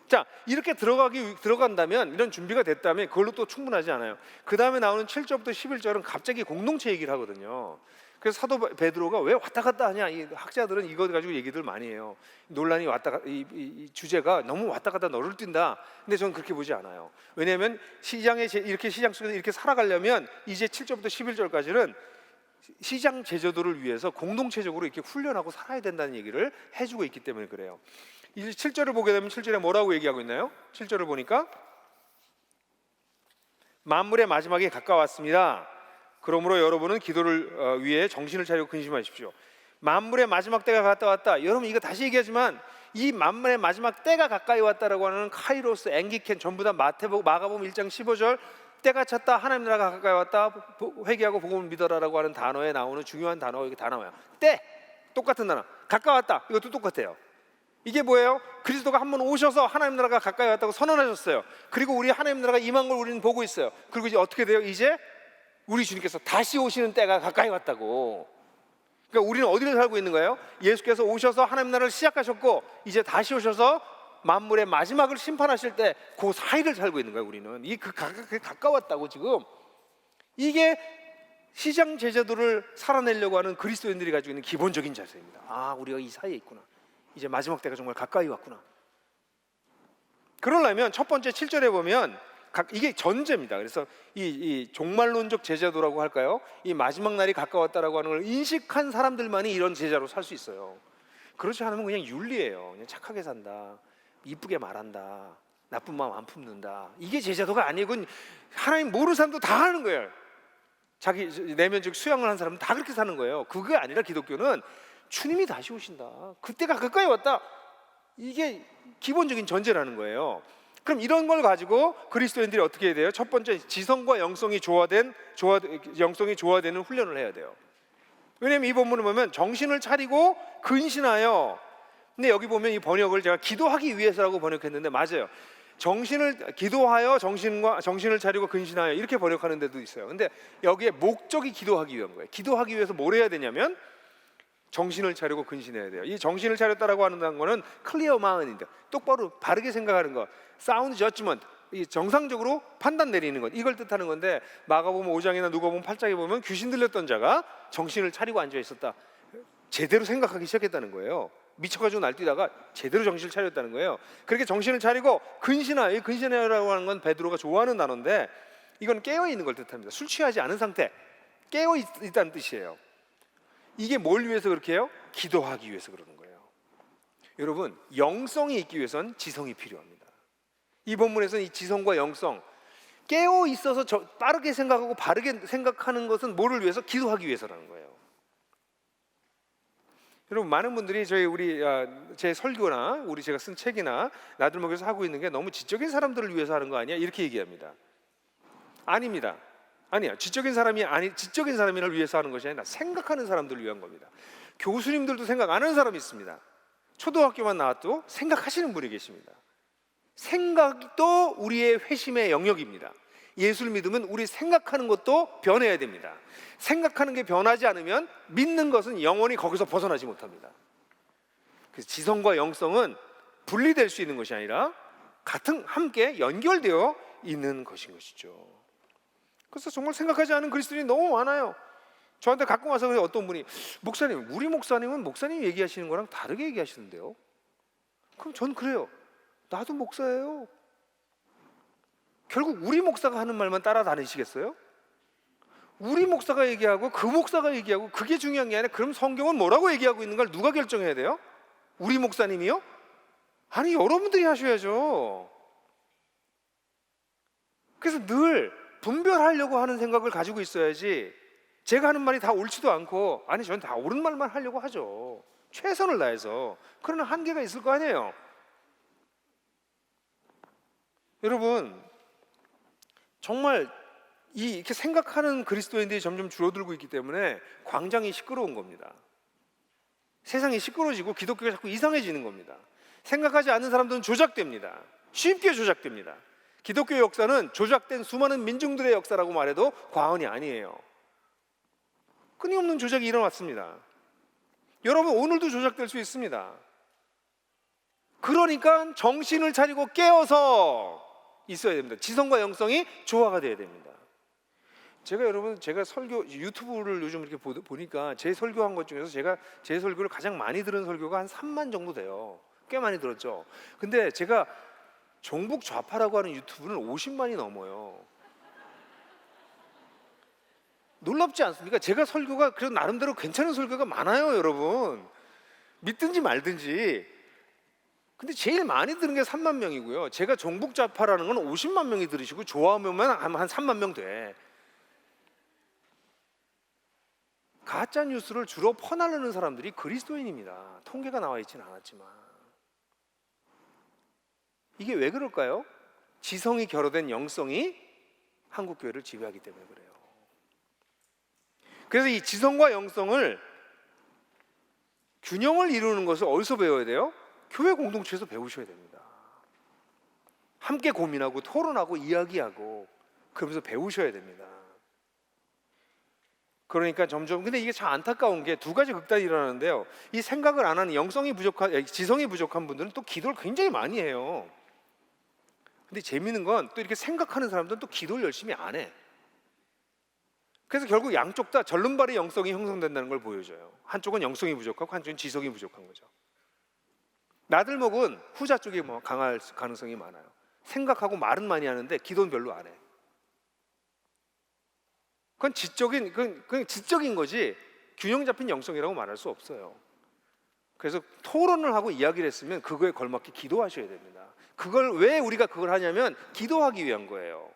자, 이렇게 들어간다면, 이런 준비가 됐다면 그걸로 또 충분하지 않아요. 그 다음에 나오는 7절부터 11절은 갑자기 공동체 얘기를 하거든요. 그래서 사도 베드로가 왜 왔다 갔다 하냐, 이 학자들은 이거 가지고 얘기들 많이 해요. 논란이 이 주제가 너무 왔다 갔다 너를 뛴다. 근데 저는 그렇게 보지 않아요. 왜냐하면 이렇게 시장 속에서 이렇게 살아가려면 이제 7절부터 11절까지는 시장 제조도를 위해서 공동체적으로 이렇게 훈련하고 살아야 된다는 얘기를 해주고 있기 때문에 그래요. 이제 7절을 보게 되면 7절에 뭐라고 얘기하고 있나요? 7절을 보니까 만물의 마지막이 가까웠습니다. 그러므로 여러분은 기도를 위해 정신을 차리고 근심하십시오. 만물의 마지막 때가 가까웠다. 여러분 이거 다시 얘기하지만 이 만물의 마지막 때가 가까이 왔다라고 하는 카이로스, 앵기켄 전부 다 마가복음 1장 15절 때가 찼다, 하나님 나라가 가까이 왔다, 회개하고 복음을 믿어라라고 하는 단어에 나오는 중요한 단어가 여기 다 나와요. 때, 똑같은 단어. 가까웠다, 이것도 똑같아요. 이게 뭐예요? 그리스도가 한번 오셔서 하나님 나라가 가까이 왔다고 선언하셨어요. 그리고 우리 하나님 나라가 임한 걸 우리는 보고 있어요. 그리고 이제 어떻게 돼요? 이제 우리 주님께서 다시 오시는 때가 가까이 왔다고. 그러니까 우리는 어디를 살고 있는 거예요? 예수께서 오셔서 하나님 나라를 시작하셨고 이제 다시 오셔서 만물의 마지막을 심판하실 때 그 사이를 살고 있는 거예요. 우리는 가까웠다고. 지금 이게 시장 제자도를 살아내려고 하는 그리스도인들이 가지고 있는 기본적인 자세입니다. 아, 우리가 이 사이에 있구나. 이제 마지막 때가 정말 가까이 왔구나. 그러려면 첫 번째 7절에 보면 이게 전제입니다. 그래서 이 종말론적 제자도라고 할까요? 이 마지막 날이 가까웠다라고 하는 걸 인식한 사람들만이 이런 제자로 살 수 있어요. 그렇지 않으면 그냥 윤리예요. 그냥 착하게 산다, 이쁘게 말한다, 나쁜 마음 안 품는다. 이게 제자도가 아니에요. 그건 하나님 모르는 사람도 다 하는 거예요. 자기 내면적 수양을 한 사람은 다 그렇게 사는 거예요. 그게 아니라 기독교는 주님이 다시 오신다, 그때가 가까이 왔다, 이게 기본적인 전제라는 거예요. 그럼 이런 걸 가지고 그리스도인들이 어떻게 해야 돼요? 첫 번째, 지성과 영성이 조화되는 훈련을 해야 돼요. 왜냐하면 이 본문을 보면 정신을 차리고 근신하여, 근데 여기 보면 이 번역을 제가 기도하기 위해서라고 번역했는데 맞아요. 정신을 차리고 근신하여 이렇게 번역하는 데도 있어요. 근데 여기에 목적이 기도하기 위한 거예요. 기도하기 위해서 뭘 해야 되냐면 정신을 차리고 근신해야 돼요. 이 정신을 차렸다라고 하는 거는 클리어 마인드, 똑바로 바르게 생각하는 것, 사운드 저지먼트, 이 정상적으로 판단 내리는 것, 이걸 뜻하는 건데 마가복음 5장이나 누가복음 8장에 보면 귀신 들렸던 자가 정신을 차리고 앉아 있었다. 제대로 생각하기 시작했다는 거예요. 미쳐가지고 날뛰다가 제대로 정신을 차렸다는 거예요. 그렇게 정신을 차리고 근신하여, 이 근신하여라고 하는 건 베드로가 좋아하는 단어인데 이건 깨어 있는 걸 뜻합니다. 술 취하지 않은 상태, 깨어 있다는 뜻이에요. 이게 뭘 위해서 그렇게 해요? 기도하기 위해서 그러는 거예요. 여러분, 영성이 있기 위해선 지성이 필요합니다. 이 본문에서는 이 지성과 영성, 깨어 있어서 빠르게 생각하고 바르게 생각하는 것은 뭐를 위해서? 기도하기 위해서라는 거예요. 여러분, 많은 분들이 제 설교나 제가 쓴 책이나 나들 먹여서 하고 있는 게 너무 지적인 사람들을 위해서 하는 거 아니야? 이렇게 얘기합니다. 아닙니다. 아니야. 지적인 사람을 위해서 하는 것이 아니라 생각하는 사람들을 위한 겁니다. 교수님들도 생각 안 하는 사람이 있습니다. 초등학교만 나와도 생각하시는 분이 계십니다. 생각도 우리의 회심의 영역입니다. 예수를 믿으면 우리 생각하는 것도 변해야 됩니다. 생각하는 게 변하지 않으면 믿는 것은 영원히 거기서 벗어나지 못합니다. 그래서 지성과 영성은 분리될 수 있는 것이 아니라 함께 연결되어 있는 것인 것이죠. 그래서 정말 생각하지 않은 그리스도인이 너무 많아요. 저한테 가끔 와서 어떤 분이, 목사님, 우리 목사님은 목사님이 얘기하시는 거랑 다르게 얘기하시는데요. 그럼 전 그래요. 나도 목사예요. 결국 우리 목사가 하는 말만 따라다니시겠어요? 우리 목사가 얘기하고 그 목사가 얘기하고 그게 중요한 게 아니라 그럼 성경은 뭐라고 얘기하고 있는 걸 누가 결정해야 돼요? 우리 목사님이요? 아니, 여러분들이 하셔야죠. 그래서 늘 분별하려고 하는 생각을 가지고 있어야지, 제가 하는 말이 다 옳지도 않고, 아니 저는 다 옳은 말만 하려고 하죠. 최선을 다해서. 그러나 한계가 있을 거 아니에요. 여러분, 정말 이렇게 생각하는 그리스도인들이 점점 줄어들고 있기 때문에 광장이 시끄러운 겁니다. 세상이 시끄러워지고 기독교가 자꾸 이상해지는 겁니다. 생각하지 않는 사람들은 조작됩니다. 쉽게 조작됩니다. 기독교 역사는 조작된 수많은 민중들의 역사라고 말해도 과언이 아니에요. 끊임없는 조작이 일어났습니다. 여러분, 오늘도 조작될 수 있습니다. 그러니까 정신을 차리고 깨어서 있어야 됩니다. 지성과 영성이 조화가 돼야 됩니다. 제가 설교 유튜브를 요즘 이렇게 보니까 제 설교한 것 중에서 제 설교를 가장 많이 들은 설교가 한 3만 정도 돼요. 꽤 많이 들었죠. 근데 제가 종북 좌파라고 하는 유튜브는 50만이 넘어요. 놀랍지 않습니까? 제가 설교가 그래도 나름대로 괜찮은 설교가 많아요, 여러분. 믿든지 말든지. 근데 제일 많이 들은 게 3만 명이고요. 제가 종북좌파라는 건 50만 명이 들으시고 좋아하면 한 3만 명 돼. 가짜 뉴스를 주로 퍼나르는 사람들이 그리스도인입니다. 통계가 나와 있지는 않았지만. 이게 왜 그럴까요? 지성이 결여된 영성이 한국 교회를 지배하기 때문에 그래요. 그래서 이 지성과 영성을 균형을 이루는 것을 어디서 배워야 돼요? 교회 공동체에서 배우셔야 됩니다. 함께 고민하고 토론하고 이야기하고 그러면서 배우셔야 됩니다. 그러니까 점점, 근데 이게 참 안타까운 게 두 가지 극단이 일어나는데요. 이 생각을 안 하는 지성이 부족한 분들은 또 기도를 굉장히 많이 해요. 근데 재미있는 건 또 이렇게 생각하는 사람들은 또 기도를 열심히 안 해. 그래서 결국 양쪽 다 절름발의 영성이 형성된다는 걸 보여줘요. 한쪽은 영성이 부족하고 한쪽은 지성이 부족한 거죠. 나들목은 후자 쪽이 강할 가능성이 많아요. 생각하고 말은 많이 하는데 기도는 별로 안 해. 그건 지적인 거지 균형 잡힌 영성이라고 말할 수 없어요. 그래서 토론을 하고 이야기를 했으면 그거에 걸맞게 기도하셔야 됩니다. 그걸 왜 우리가 그걸 하냐면 기도하기 위한 거예요.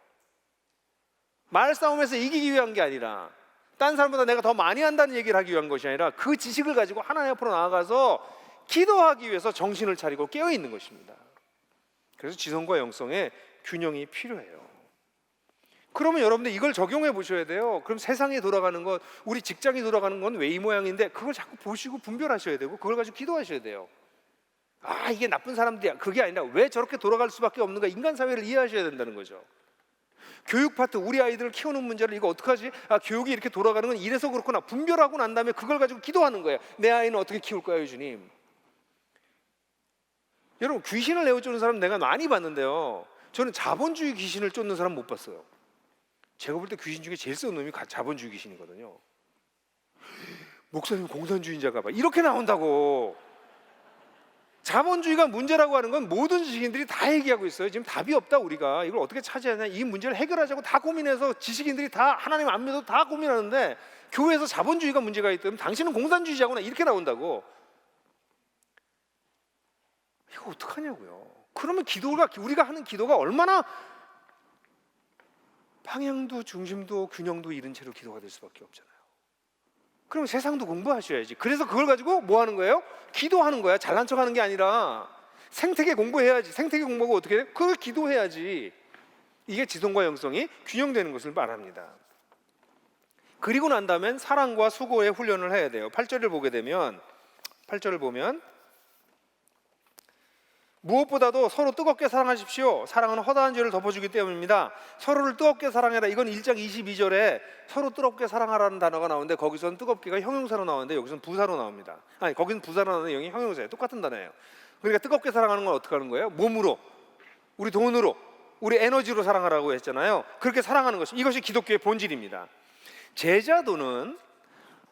말싸움에서 이기기 위한 게 아니라 딴 사람보다 내가 더 많이 한다는 얘기를 하기 위한 것이 아니라 그 지식을 가지고 하나님 앞으로 나아가서 기도하기 위해서 정신을 차리고 깨어있는 것입니다. 그래서 지성과 영성의 균형이 필요해요. 그러면 여러분들 이걸 적용해 보셔야 돼요. 그럼 세상이 돌아가는 것, 우리 직장이 돌아가는 건 왜 이 모양인데 그걸 자꾸 보시고 분별하셔야 되고 그걸 가지고 기도하셔야 돼요. 아, 이게 나쁜 사람들이야. 그게 아니라 왜 저렇게 돌아갈 수밖에 없는가, 인간 사회를 이해하셔야 된다는 거죠. 교육 파트, 우리 아이들을 키우는 문제를 이거 어떡하지? 아, 교육이 이렇게 돌아가는 건 이래서 그렇구나. 분별하고 난 다음에 그걸 가지고 기도하는 거예요. 내 아이는 어떻게 키울까요, 주님? 여러분, 귀신을 내어쫓는 사람 내가 많이 봤는데요, 저는 자본주의 귀신을 쫓는 사람 못 봤어요. 제가 볼 때 귀신 중에 제일 센 놈이 자본주의 귀신이거든요. 목사님 공산주의자가 봐, 이렇게 나온다고. 자본주의가 문제라고 하는 건 모든 지식인들이 다 얘기하고 있어요. 지금 답이 없다. 우리가 이걸 어떻게 차지하냐, 이 문제를 해결하자고 다 고민해서 지식인들이 다 하나님 안 믿어도 다 고민하는데 교회에서 자본주의가 문제가 있다면 당신은 공산주의자구나, 이렇게 나온다고. 이거 어떡하냐고요. 그러면 우리가 하는 기도가 얼마나 방향도 중심도 균형도 잃은 채로 기도가 될 수밖에 없잖아요. 그럼 세상도 공부하셔야지. 그래서 그걸 가지고 뭐 하는 거예요? 기도하는 거야. 잘난 척하는 게 아니라 생태계 공부해야지. 생태계 공부하고 어떻게 해? 그걸 기도해야지. 이게 지성과 영성이 균형되는 것을 말합니다. 그리고 난 다음엔 사랑과 수고의 훈련을 해야 돼요. 8절을 보게 되면, 8절을 보면 무엇보다도 서로 뜨겁게 사랑하십시오. 사랑은 허다한 죄를 덮어주기 때문입니다. 서로를 뜨겁게 사랑해라. 이건 1장 22절에 서로 뜨겁게 사랑하라는 단어가 나오는데 거기서는 뜨겁게가 형용사로 나오는데 여기서는 부사로 나옵니다. 아니, 거기는 부사로 나오는데 여기 형용사예요. 똑같은 단어예요. 그러니까 뜨겁게 사랑하는 건 어떻게 하는 거예요? 몸으로, 우리 돈으로, 우리 에너지로 사랑하라고 했잖아요. 그렇게 사랑하는 것이, 이것이 기독교의 본질입니다. 제자도는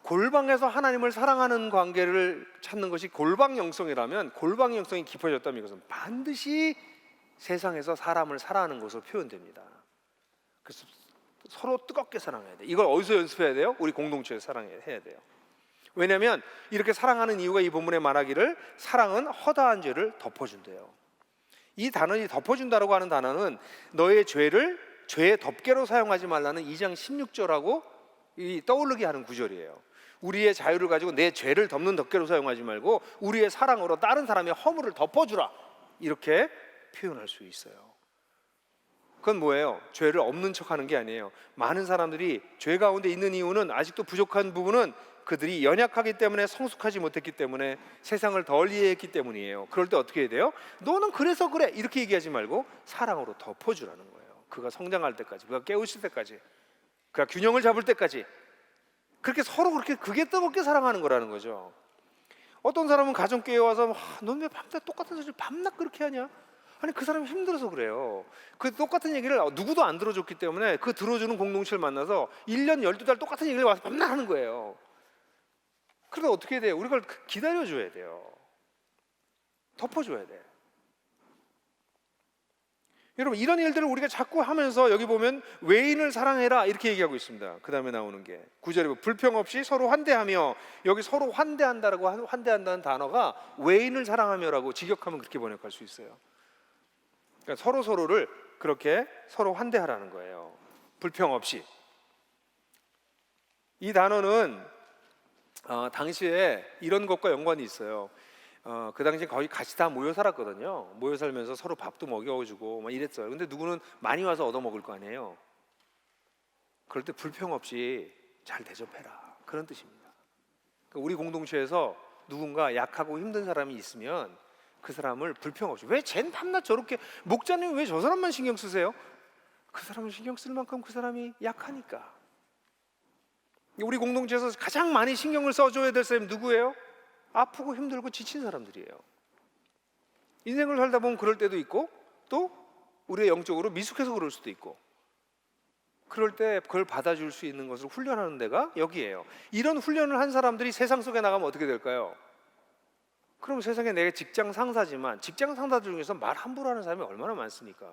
골방에서 하나님을 사랑하는 관계를 찾는 것이 골방영성이라면, 골방영성이 깊어졌다면 이것은 반드시 세상에서 사람을 사랑하는 것으로 표현됩니다. 그래서 서로 뜨겁게 사랑해야 돼요. 이걸 어디서 연습해야 돼요? 우리 공동체에서 사랑해야 돼요. 왜냐하면 이렇게 사랑하는 이유가 이 본문에 말하기를 사랑은 허다한 죄를 덮어준대요. 이 단어이 덮어준다라고 하는 단어는 너의 죄의 덮개로 사용하지 말라는 2장 16절하고 떠오르게 하는 구절이에요. 우리의 자유를 가지고 내 죄를 덮는 덮개로 사용하지 말고 우리의 사랑으로 다른 사람의 허물을 덮어주라, 이렇게 표현할 수 있어요. 그건 뭐예요? 죄를 없는 척하는 게 아니에요. 많은 사람들이 죄 가운데 있는 이유는, 아직도 부족한 부분은 그들이 연약하기 때문에, 성숙하지 못했기 때문에, 세상을 덜 이해했기 때문이에요. 그럴 때 어떻게 해야 돼요? 너는 그래서 그래, 이렇게 얘기하지 말고 사랑으로 덮어주라는 거예요. 그가 성장할 때까지, 그가 깨우칠 때까지, 그가 균형을 잡을 때까지. 그렇게 서로 그게 뜨겁게 사랑하는 거라는 거죠. 어떤 사람은 가정교회에 와서 넌 왜 밤낮 똑같은 소리를 밤낮 그렇게 하냐? 아니, 그 사람이 힘들어서 그래요. 그 똑같은 얘기를 누구도 안 들어줬기 때문에 그 들어주는 공동체를 만나서 1년 12달 똑같은 얘기를 와서 밤낮 하는 거예요. 그러다 어떻게 해야 돼요? 우리가 기다려줘야 돼요. 덮어줘야 돼. 여러분, 이런 일들을 우리가 자꾸 하면서 여기 보면 외인을 사랑해라 이렇게 얘기하고 있습니다. 그 다음에 나오는 게 9절에 불평 없이 서로 환대하며, 여기 서로 환대한다라고, 환대한다는 단어가 외인을 사랑하며라고 직역하면 그렇게 번역할 수 있어요. 그러니까 서로 서로를 그렇게 서로 환대하라는 거예요. 불평 없이. 이 단어는 당시에 이런 것과 연관이 있어요. 그 당시에 거의 같이 다 모여 살았거든요. 모여 살면서 서로 밥도 먹여주고 막 이랬어요. 근데 누구는 많이 와서 얻어 먹을 거 아니에요. 그럴 때 불평 없이 잘 대접해라, 그런 뜻입니다. 그러니까 우리 공동체에서 누군가 약하고 힘든 사람이 있으면 그 사람을 불평 없이, 왜 쟨 밤낮 저렇게, 목자님 왜 저 사람만 신경 쓰세요? 그 사람을 신경 쓸 만큼 그 사람이 약하니까. 우리 공동체에서 가장 많이 신경을 써줘야 될 사람이 누구예요? 아프고 힘들고 지친 사람들이에요. 인생을 살다 보면 그럴 때도 있고, 또 우리의 영적으로 미숙해서 그럴 수도 있고, 그럴 때 그걸 받아줄 수 있는 것을 훈련하는 데가 여기예요. 이런 훈련을 한 사람들이 세상 속에 나가면 어떻게 될까요? 그럼 세상에 내가 직장 상사지만 직장 상사들 중에서 말 함부로 하는 사람이 얼마나 많습니까?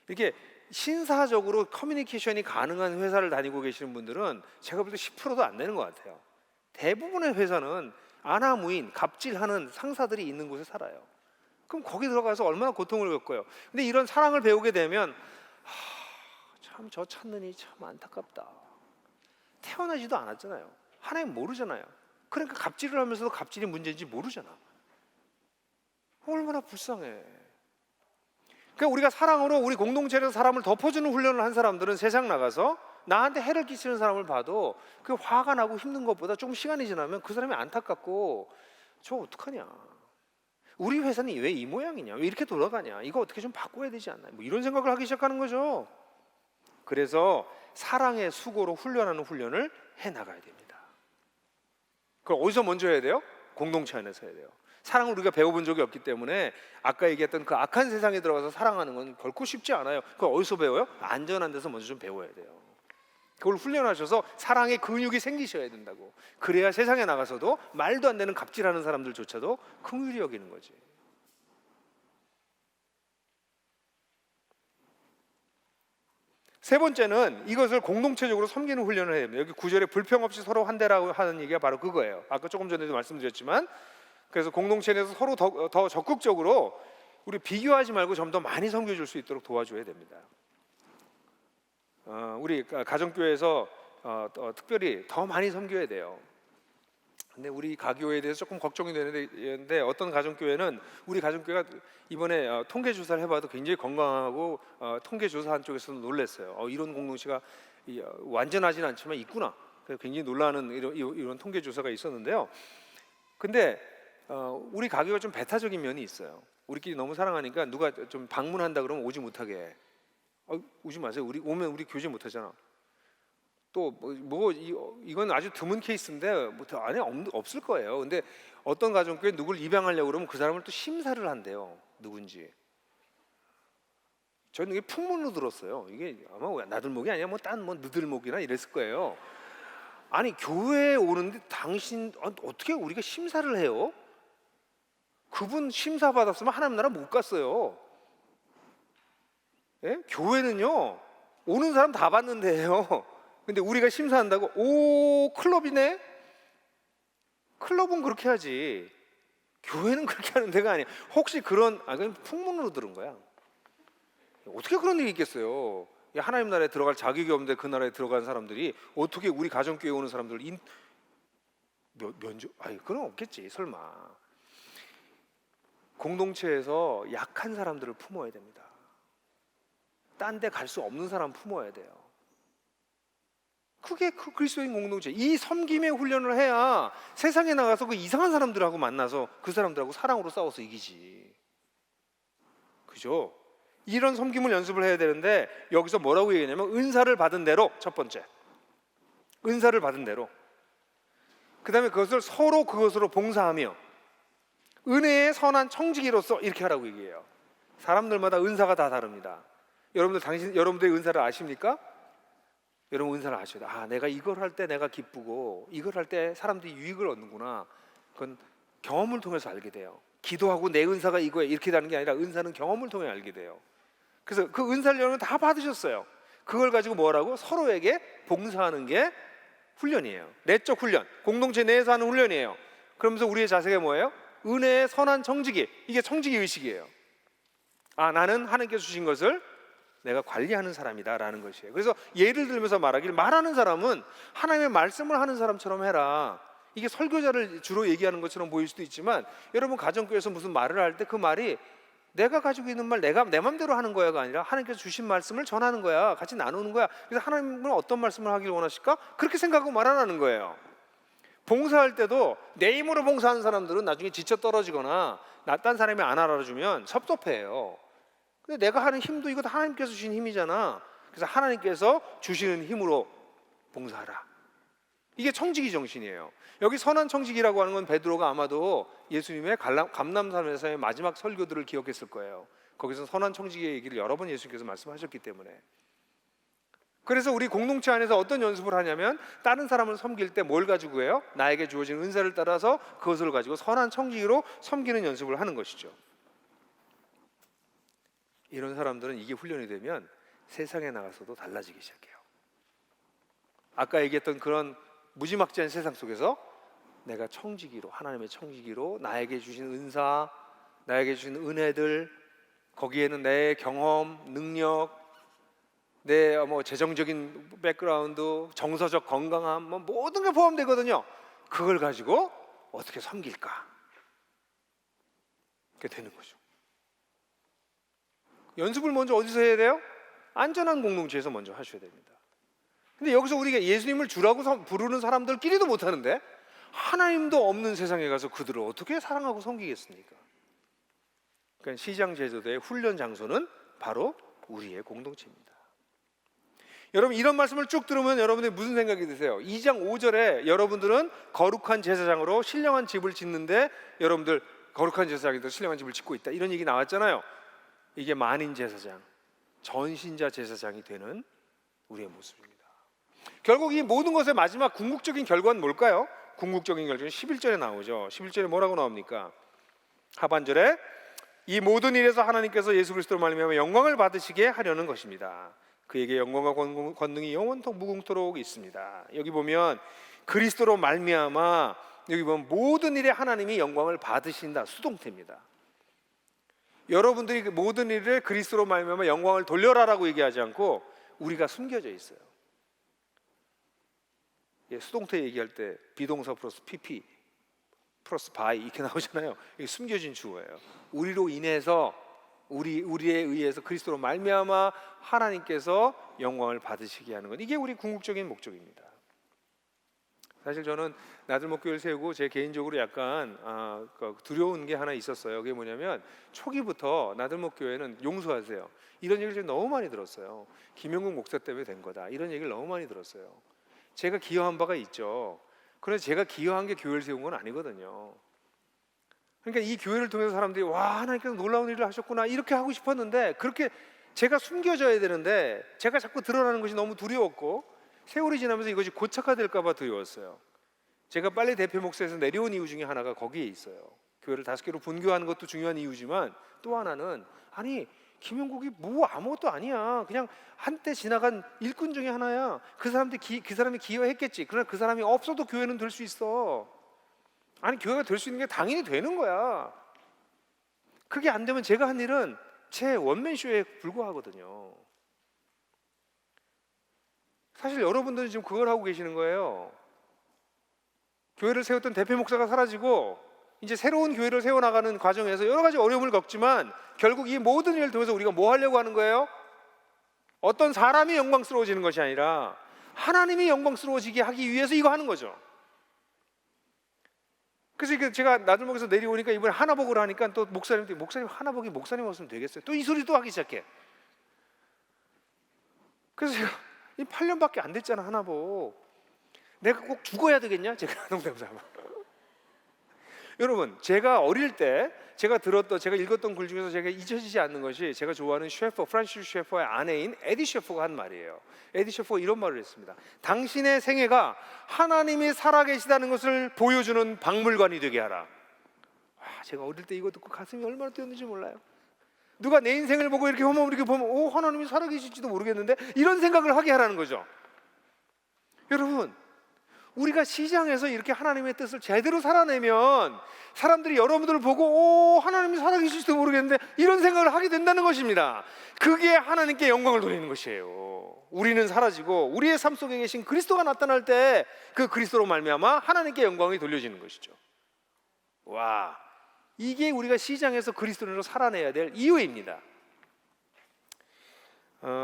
이렇게 신사적으로 커뮤니케이션이 가능한 회사를 다니고 계시는 분들은 제가 볼 때 10%도 안 되는 것 같아요. 대부분의 회사는 아나무인, 갑질하는 상사들이 있는 곳에 살아요. 그럼 거기 들어가서 얼마나 고통을 겪어요. 근데 이런 사랑을 배우게 되면 참 저 찾느니 참 안타깝다. 태어나지도 않았잖아요. 하나님 모르잖아요. 그러니까 갑질을 하면서도 갑질이 문제인지 모르잖아. 얼마나 불쌍해. 그러니까 우리가 사랑으로 우리 공동체에서 사람을 덮어주는 훈련을 한 사람들은 세상 나가서 나한테 해를 끼치는 사람을 봐도 그 화가 나고 힘든 것보다 좀 시간이 지나면 그 사람이 안타깝고, 저 어떡하냐, 우리 회사는 왜 이 모양이냐, 왜 이렇게 돌아가냐, 이거 어떻게 좀 바꿔야 되지 않나, 뭐 이런 생각을 하기 시작하는 거죠. 그래서 사랑의 수고로 훈련하는 훈련을 해나가야 됩니다. 그걸 어디서 먼저 해야 돼요? 공동체 안에서 해야 돼요. 사랑을 우리가 배워본 적이 없기 때문에 아까 얘기했던 그 악한 세상에 들어가서 사랑하는 건 결코 쉽지 않아요. 그걸 어디서 배워요? 안전한 데서 먼저 좀 배워야 돼요. 그걸 훈련하셔서 사랑의 근육이 생기셔야 된다고. 그래야 세상에 나가서도 말도 안 되는 갑질하는 사람들조차도 긍휼히 여기는 거지. 세 번째는 이것을 공동체적으로 섬기는 훈련을 해야 됩니다. 여기 9절에 불평 없이 서로 환대라고 하는 얘기가 바로 그거예요. 아까 조금 전에도 말씀드렸지만, 그래서 공동체 내에서 서로 더 적극적으로 우리 비교하지 말고 좀 더 많이 섬겨줄 수 있도록 도와줘야 됩니다. 우리 가정교회에서 특별히 더 많이 섬겨야 돼요. 근데 우리 가교회에 대해서 조금 걱정이 되는데, 어떤 가정교회는, 우리 가정교회가 이번에 통계 조사를 해봐도 굉장히 건강하고 통계 조사한 쪽에서는 놀랐어요. 이런 공동체가 완전하진 않지만 있구나. 그래서 굉장히 놀라는 이런 통계 조사가 있었는데요. 근데 우리 가교가 좀 배타적인 면이 있어요. 우리끼리 너무 사랑하니까 누가 좀 방문한다 그러면 오지 못하게 해. 오지 마세요. 오면 우리 교제 못하잖아. 또 이건 아주 드문 케이스인데 안에 없을 거예요. 근데 어떤 가정교회 누굴 입양하려고 그러면 그 사람을 또 심사를 한대요. 누군지. 저는 이게 풍문으로 들었어요. 이게 아마 나들목이 아니야, 딴 느들목이나 이랬을 거예요. 아니, 교회에 오는데 당신 어떻게 우리가 심사를 해요? 그분 심사 받았으면 하나님 나라 못 갔어요. 예? 교회는요, 오는 사람 다 봤는데요. 근데 우리가 심사한다고, 오, 클럽이네? 클럽은 그렇게 하지, 교회는 그렇게 하는 데가 아니야. 혹시 그건 풍문으로 들은 거야. 어떻게 그런 일이 있겠어요? 하나님 나라에 들어갈 자격이 없는데 그 나라에 들어간 사람들이 어떻게 우리 가정교회 오는 사람들 면접? 그건 없겠지, 설마. 공동체에서 약한 사람들을 품어야 됩니다. 딴 데 갈 수 없는 사람 품어야 돼요. 그게 그 그리스도인 공동체, 이 섬김의 훈련을 해야 세상에 나가서 그 이상한 사람들하고 만나서 그 사람들하고 사랑으로 싸워서 이기지. 그죠? 이런 섬김을 연습을 해야 되는데, 여기서 뭐라고 얘기하냐면 은사를 받은 대로, 첫 번째 은사를 받은 대로, 그 다음에 그것을 서로 그것으로 봉사하며 은혜의 선한 청지기로서 이렇게 하라고 얘기해요. 사람들마다 은사가 다 다릅니다. 여러분들의 은사를 아십니까? 여러분 은사를 아셔야 돼요. 내가 이걸 할 때 내가 기쁘고 이걸 할 때 사람들이 유익을 얻는구나. 그건 경험을 통해서 알게 돼요. 기도하고 내 은사가 이거야 이렇게 되는 게 아니라 은사는 경험을 통해 알게 돼요. 그래서 그 은사를 여러분 다 받으셨어요. 그걸 가지고 뭐라고? 서로에게 봉사하는 게 훈련이에요. 내적 훈련, 공동체 내에서 하는 훈련이에요. 그러면서 우리의 자세가 뭐예요? 은혜의 선한 청지기. 이게 청지기 의식이에요. 아, 나는 하나님께서 주신 것을 내가 관리하는 사람이다 라는 것이에요. 그래서 예를 들면서 말하길, 말하는 사람은 하나님의 말씀을 하는 사람처럼 해라. 이게 설교자를 주로 얘기하는 것처럼 보일 수도 있지만, 여러분 가정교회에서 무슨 말을 할 때 그 말이 내가 가지고 있는 말, 내가 내 맘대로 하는 거야가 아니라 하나님께서 주신 말씀을 전하는 거야, 같이 나누는 거야. 그래서 하나님은 어떤 말씀을 하길 원하실까? 그렇게 생각하고 말하라는 거예요. 봉사할 때도 내 힘으로 봉사하는 사람들은 나중에 지쳐 떨어지거나 딴 사람이 안 알아주면 섭섭해요. 근데 내가 하는 힘도 이것도 하나님께서 주신 힘이잖아. 그래서 하나님께서 주시는 힘으로 봉사하라. 이게 청지기 정신이에요. 여기 선한 청지기라고 하는 건 베드로가 아마도 예수님의 감람산에서의 마지막 설교들을 기억했을 거예요. 거기서 선한 청지기의 얘기를 여러 번 예수님께서 말씀하셨기 때문에. 그래서 우리 공동체 안에서 어떤 연습을 하냐면, 다른 사람을 섬길 때 뭘 가지고 해요? 나에게 주어진 은사를 따라서 그것을 가지고 선한 청지기로 섬기는 연습을 하는 것이죠. 이런 사람들은 이게 훈련이 되면 세상에 나가서도 달라지기 시작해요. 아까 얘기했던 그런 무지막지한 세상 속에서 내가 청지기로, 하나님의 청지기로 나에게 주신 은사, 나에게 주신 은혜들, 거기에는 내 경험, 능력, 내 재정적인 백그라운드, 정서적 건강함, 모든 게 포함되거든요. 그걸 가지고 어떻게 섬길까? 그게 되는 거죠. 연습을 먼저 어디서 해야 돼요? 안전한 공동체에서 먼저 하셔야 됩니다. 근데 여기서 우리가 예수님을 주라고 부르는 사람들끼리도 못하는데, 하나님도 없는 세상에 가서 그들을 어떻게 사랑하고 섬기겠습니까? 그러니까 시장 제도대의 훈련 장소는 바로 우리의 공동체입니다. 여러분, 이런 말씀을 쭉 들으면 여러분들이 무슨 생각이 드세요? 2장 5절에 여러분들은 거룩한 제사장으로 신령한 집을 짓는데, 여러분들 거룩한 제사장이더 신령한 집을 짓고 있다, 이런 얘기 나왔잖아요. 이게 만인 제사장, 전신자 제사장이 되는 우리의 모습입니다. 결국 이 모든 것의 마지막 궁극적인 결과는 뭘까요? 궁극적인 결과는 11절에 나오죠. 11절에 뭐라고 나옵니까? 하반절에 이 모든 일에서 하나님께서 예수 그리스도로 말미암아 영광을 받으시게 하려는 것입니다. 그에게 영광과 권능이 영원토록 무궁토록 있습니다. 여기 보면 그리스도로 말미암아, 여기 보면 모든 일에 하나님이 영광을 받으신다, 수동태입니다. 여러분들이 모든 일에 그리스도로 말미암아 영광을 돌려라라고 얘기하지 않고 우리가 숨겨져 있어요. 수동태 얘기할 때 비동사 플러스 PP 플러스 바이 이렇게 나오잖아요. 이게 숨겨진 주어예요. 우리로 인해서, 우리에 의해서 그리스도로 말미암아 하나님께서 영광을 받으시게 하는 것, 이게 우리 궁극적인 목적입니다. 사실 저는 나들목교회를 세우고 제 개인적으로 약간 두려운 게 하나 있었어요. 그게 뭐냐면, 초기부터 나들목교회는 용서하세요, 이런 얘기를 제가 너무 많이 들었어요. 김영국 목사 때문에 된 거다, 이런 얘기를 너무 많이 들었어요. 제가 기여한 바가 있죠. 그래서 제가 기여한 게 교회를 세운 건 아니거든요. 그러니까 이 교회를 통해서 사람들이 와, 하나님께서 놀라운 일을 하셨구나, 이렇게 하고 싶었는데, 그렇게 제가 숨겨져야 되는데 제가 자꾸 드러나는 것이 너무 두려웠고, 세월이 지나면서 이것이 고착화될까 봐 두려웠어요. 제가 빨리 대표 목사에서 내려온 이유 중에 하나가 거기에 있어요. 교회를 5개로 분교하는 것도 중요한 이유지만, 또 하나는, 아니 김영국이 뭐 아무것도 아니야, 그냥 한때 지나간 일꾼 중에 하나야. 그 사람이 기여했겠지. 그러나 그 사람이 없어도 교회는 될 수 있어. 아니, 교회가 될 수 있는 게 당연히 되는 거야. 그게 안 되면 제가 한 일은 제 원맨쇼에 불과하거든요. 사실 여러분들은 지금 그걸 하고 계시는 거예요. 교회를 세웠던 대표 목사가 사라지고 이제 새로운 교회를 세워나가는 과정에서 여러 가지 어려움을 겪지만, 결국 이 모든 일을 통해서 우리가 뭐 하려고 하는 거예요? 어떤 사람이 영광스러워지는 것이 아니라 하나님이 영광스러워지게 하기 위해서 이거 하는 거죠. 그래서 제가 나들목에서 내려오니까 이번에 하나복을 하니까 또 목사님 하나복이 목사님 왔으면 되겠어요, 또 이 소리 또 하기 시작해. 그래서 제가 이 8년밖에 안 됐잖아, 하나복. 내가 꼭 죽어야 되겠냐? 제가 농담삼아. 여러분, 제가 어릴 때 제가 읽었던 글 중에서 제가 잊혀지지 않는 것이, 제가 좋아하는 프란시스 셰퍼의 아내인 에디 셰퍼가 한 말이에요. 에디 셰퍼가 이런 말을 했습니다. 당신의 생애가 하나님이 살아계시다는 것을 보여주는 박물관이 되게 하라. 제가 어릴 때 이거 듣고 가슴이 얼마나 뛰었는지 몰라요. 누가 내 인생을 보고 이렇게 보면 오, 하나님이 살아계실지도 모르겠는데, 이런 생각을 하게 하라는 거죠. 여러분, 우리가 시장에서 이렇게 하나님의 뜻을 제대로 살아내면 사람들이 여러분들을 보고 오, 하나님이 살아계실지도 모르겠는데, 이런 생각을 하게 된다는 것입니다. 그게 하나님께 영광을 돌리는 것이에요. 우리는 사라지고 우리의 삶 속에 계신 그리스도가 나타날 때 그 그리스도로 말미암아 하나님께 영광이 돌려지는 것이죠. 와, 이게 우리가 시장에서 그리스도인으로 살아내야 될 이유입니다.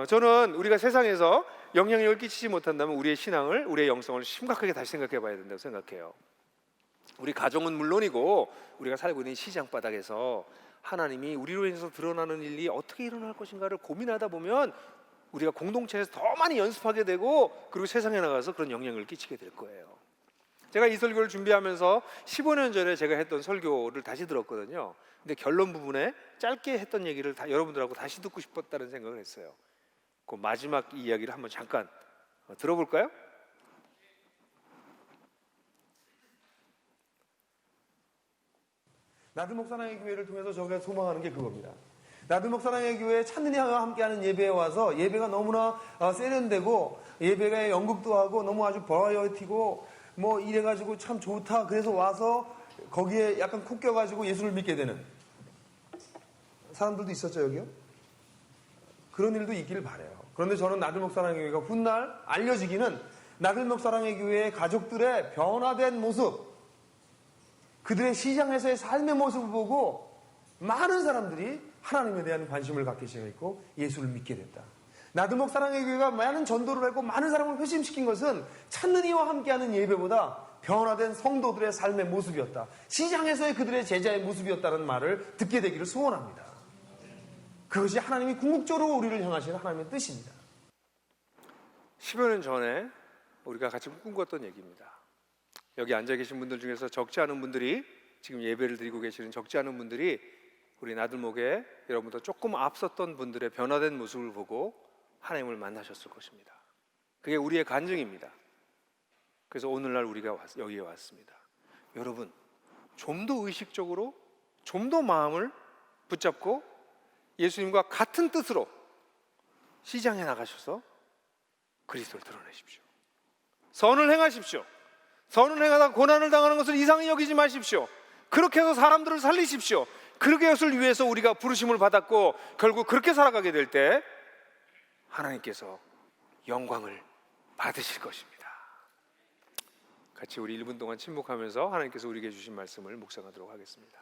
저는 우리가 세상에서 영향력을 끼치지 못한다면 우리의 신앙을, 우리의 영성을 심각하게 다시 생각해 봐야 된다고 생각해요. 우리 가정은 물론이고 우리가 살고 있는 시장 바닥에서 하나님이 우리로 인해서 드러나는 일이 어떻게 일어날 것인가를 고민하다 보면 우리가 공동체에서 더 많이 연습하게 되고, 그리고 세상에 나가서 그런 영향력을 끼치게 될 거예요. 제가 이 설교를 준비하면서 15년 전에 제가 했던 설교를 다시 들었거든요. 근데 결론 부분에 짧게 했던 얘기를 여러분들하고 다시 듣고 싶었다는 생각을 했어요. 그 마지막 이야기를 한번 잠깐 들어볼까요? 나들 목사랑의 교회를 통해서 저희가 소망하는 게 그겁니다. 나들 목사랑의 교회에 찾는 이와 함께하는 예배에 와서 예배가 너무나 세련되고 예배가 연극도 하고 너무 아주 버라이어티고 뭐 이래가지고 참 좋다, 그래서 와서 거기에 약간 콕 껴가지고 예수를 믿게 되는 사람들도 있었죠, 여기요? 그런 일도 있기를 바라요. 그런데 저는 나들 목사랑의 교회가 훗날 알려지기는 나들 목사랑의 교회의 가족들의 변화된 모습, 그들의 시장에서의 삶의 모습을 보고 많은 사람들이 하나님에 대한 관심을 갖기 시작했고 예수를 믿게 됐다. 나들 목사랑의 교회가 많은 전도를 했고 많은 사람을 회심시킨 것은 찾는 이와 함께하는 예배보다 변화된 성도들의 삶의 모습이었다. 시장에서의 그들의 제자의 모습이었다는 말을 듣게 되기를 소원합니다. 그것이 하나님이 궁극적으로 우리를 향하시는 하나님의 뜻입니다. 10여 년 전에 우리가 같이 꿈꿨던 얘기입니다. 여기 앉아 계신 분들 중에서 적지 않은 분들이, 지금 예배를 드리고 계시는 적지 않은 분들이 우리 나들목에 여러분도 조금 앞섰던 분들의 변화된 모습을 보고 하나님을 만나셨을 것입니다. 그게 우리의 간증입니다. 그래서 오늘날 우리가 여기에 왔습니다. 여러분, 좀 더 의식적으로, 좀 더 마음을 붙잡고 예수님과 같은 뜻으로 시장에 나가셔서 그리스도를 드러내십시오. 선을 행하십시오. 선을 행하다 고난을 당하는 것을 이상히 여기지 마십시오. 그렇게 해서 사람들을 살리십시오. 그렇게 것을 위해서 우리가 부르심을 받았고 결국 그렇게 살아가게 될 때 하나님께서 영광을 받으실 것입니다. 같이 우리 1분 동안 침묵하면서 하나님께서 우리에게 주신 말씀을 묵상하도록 하겠습니다.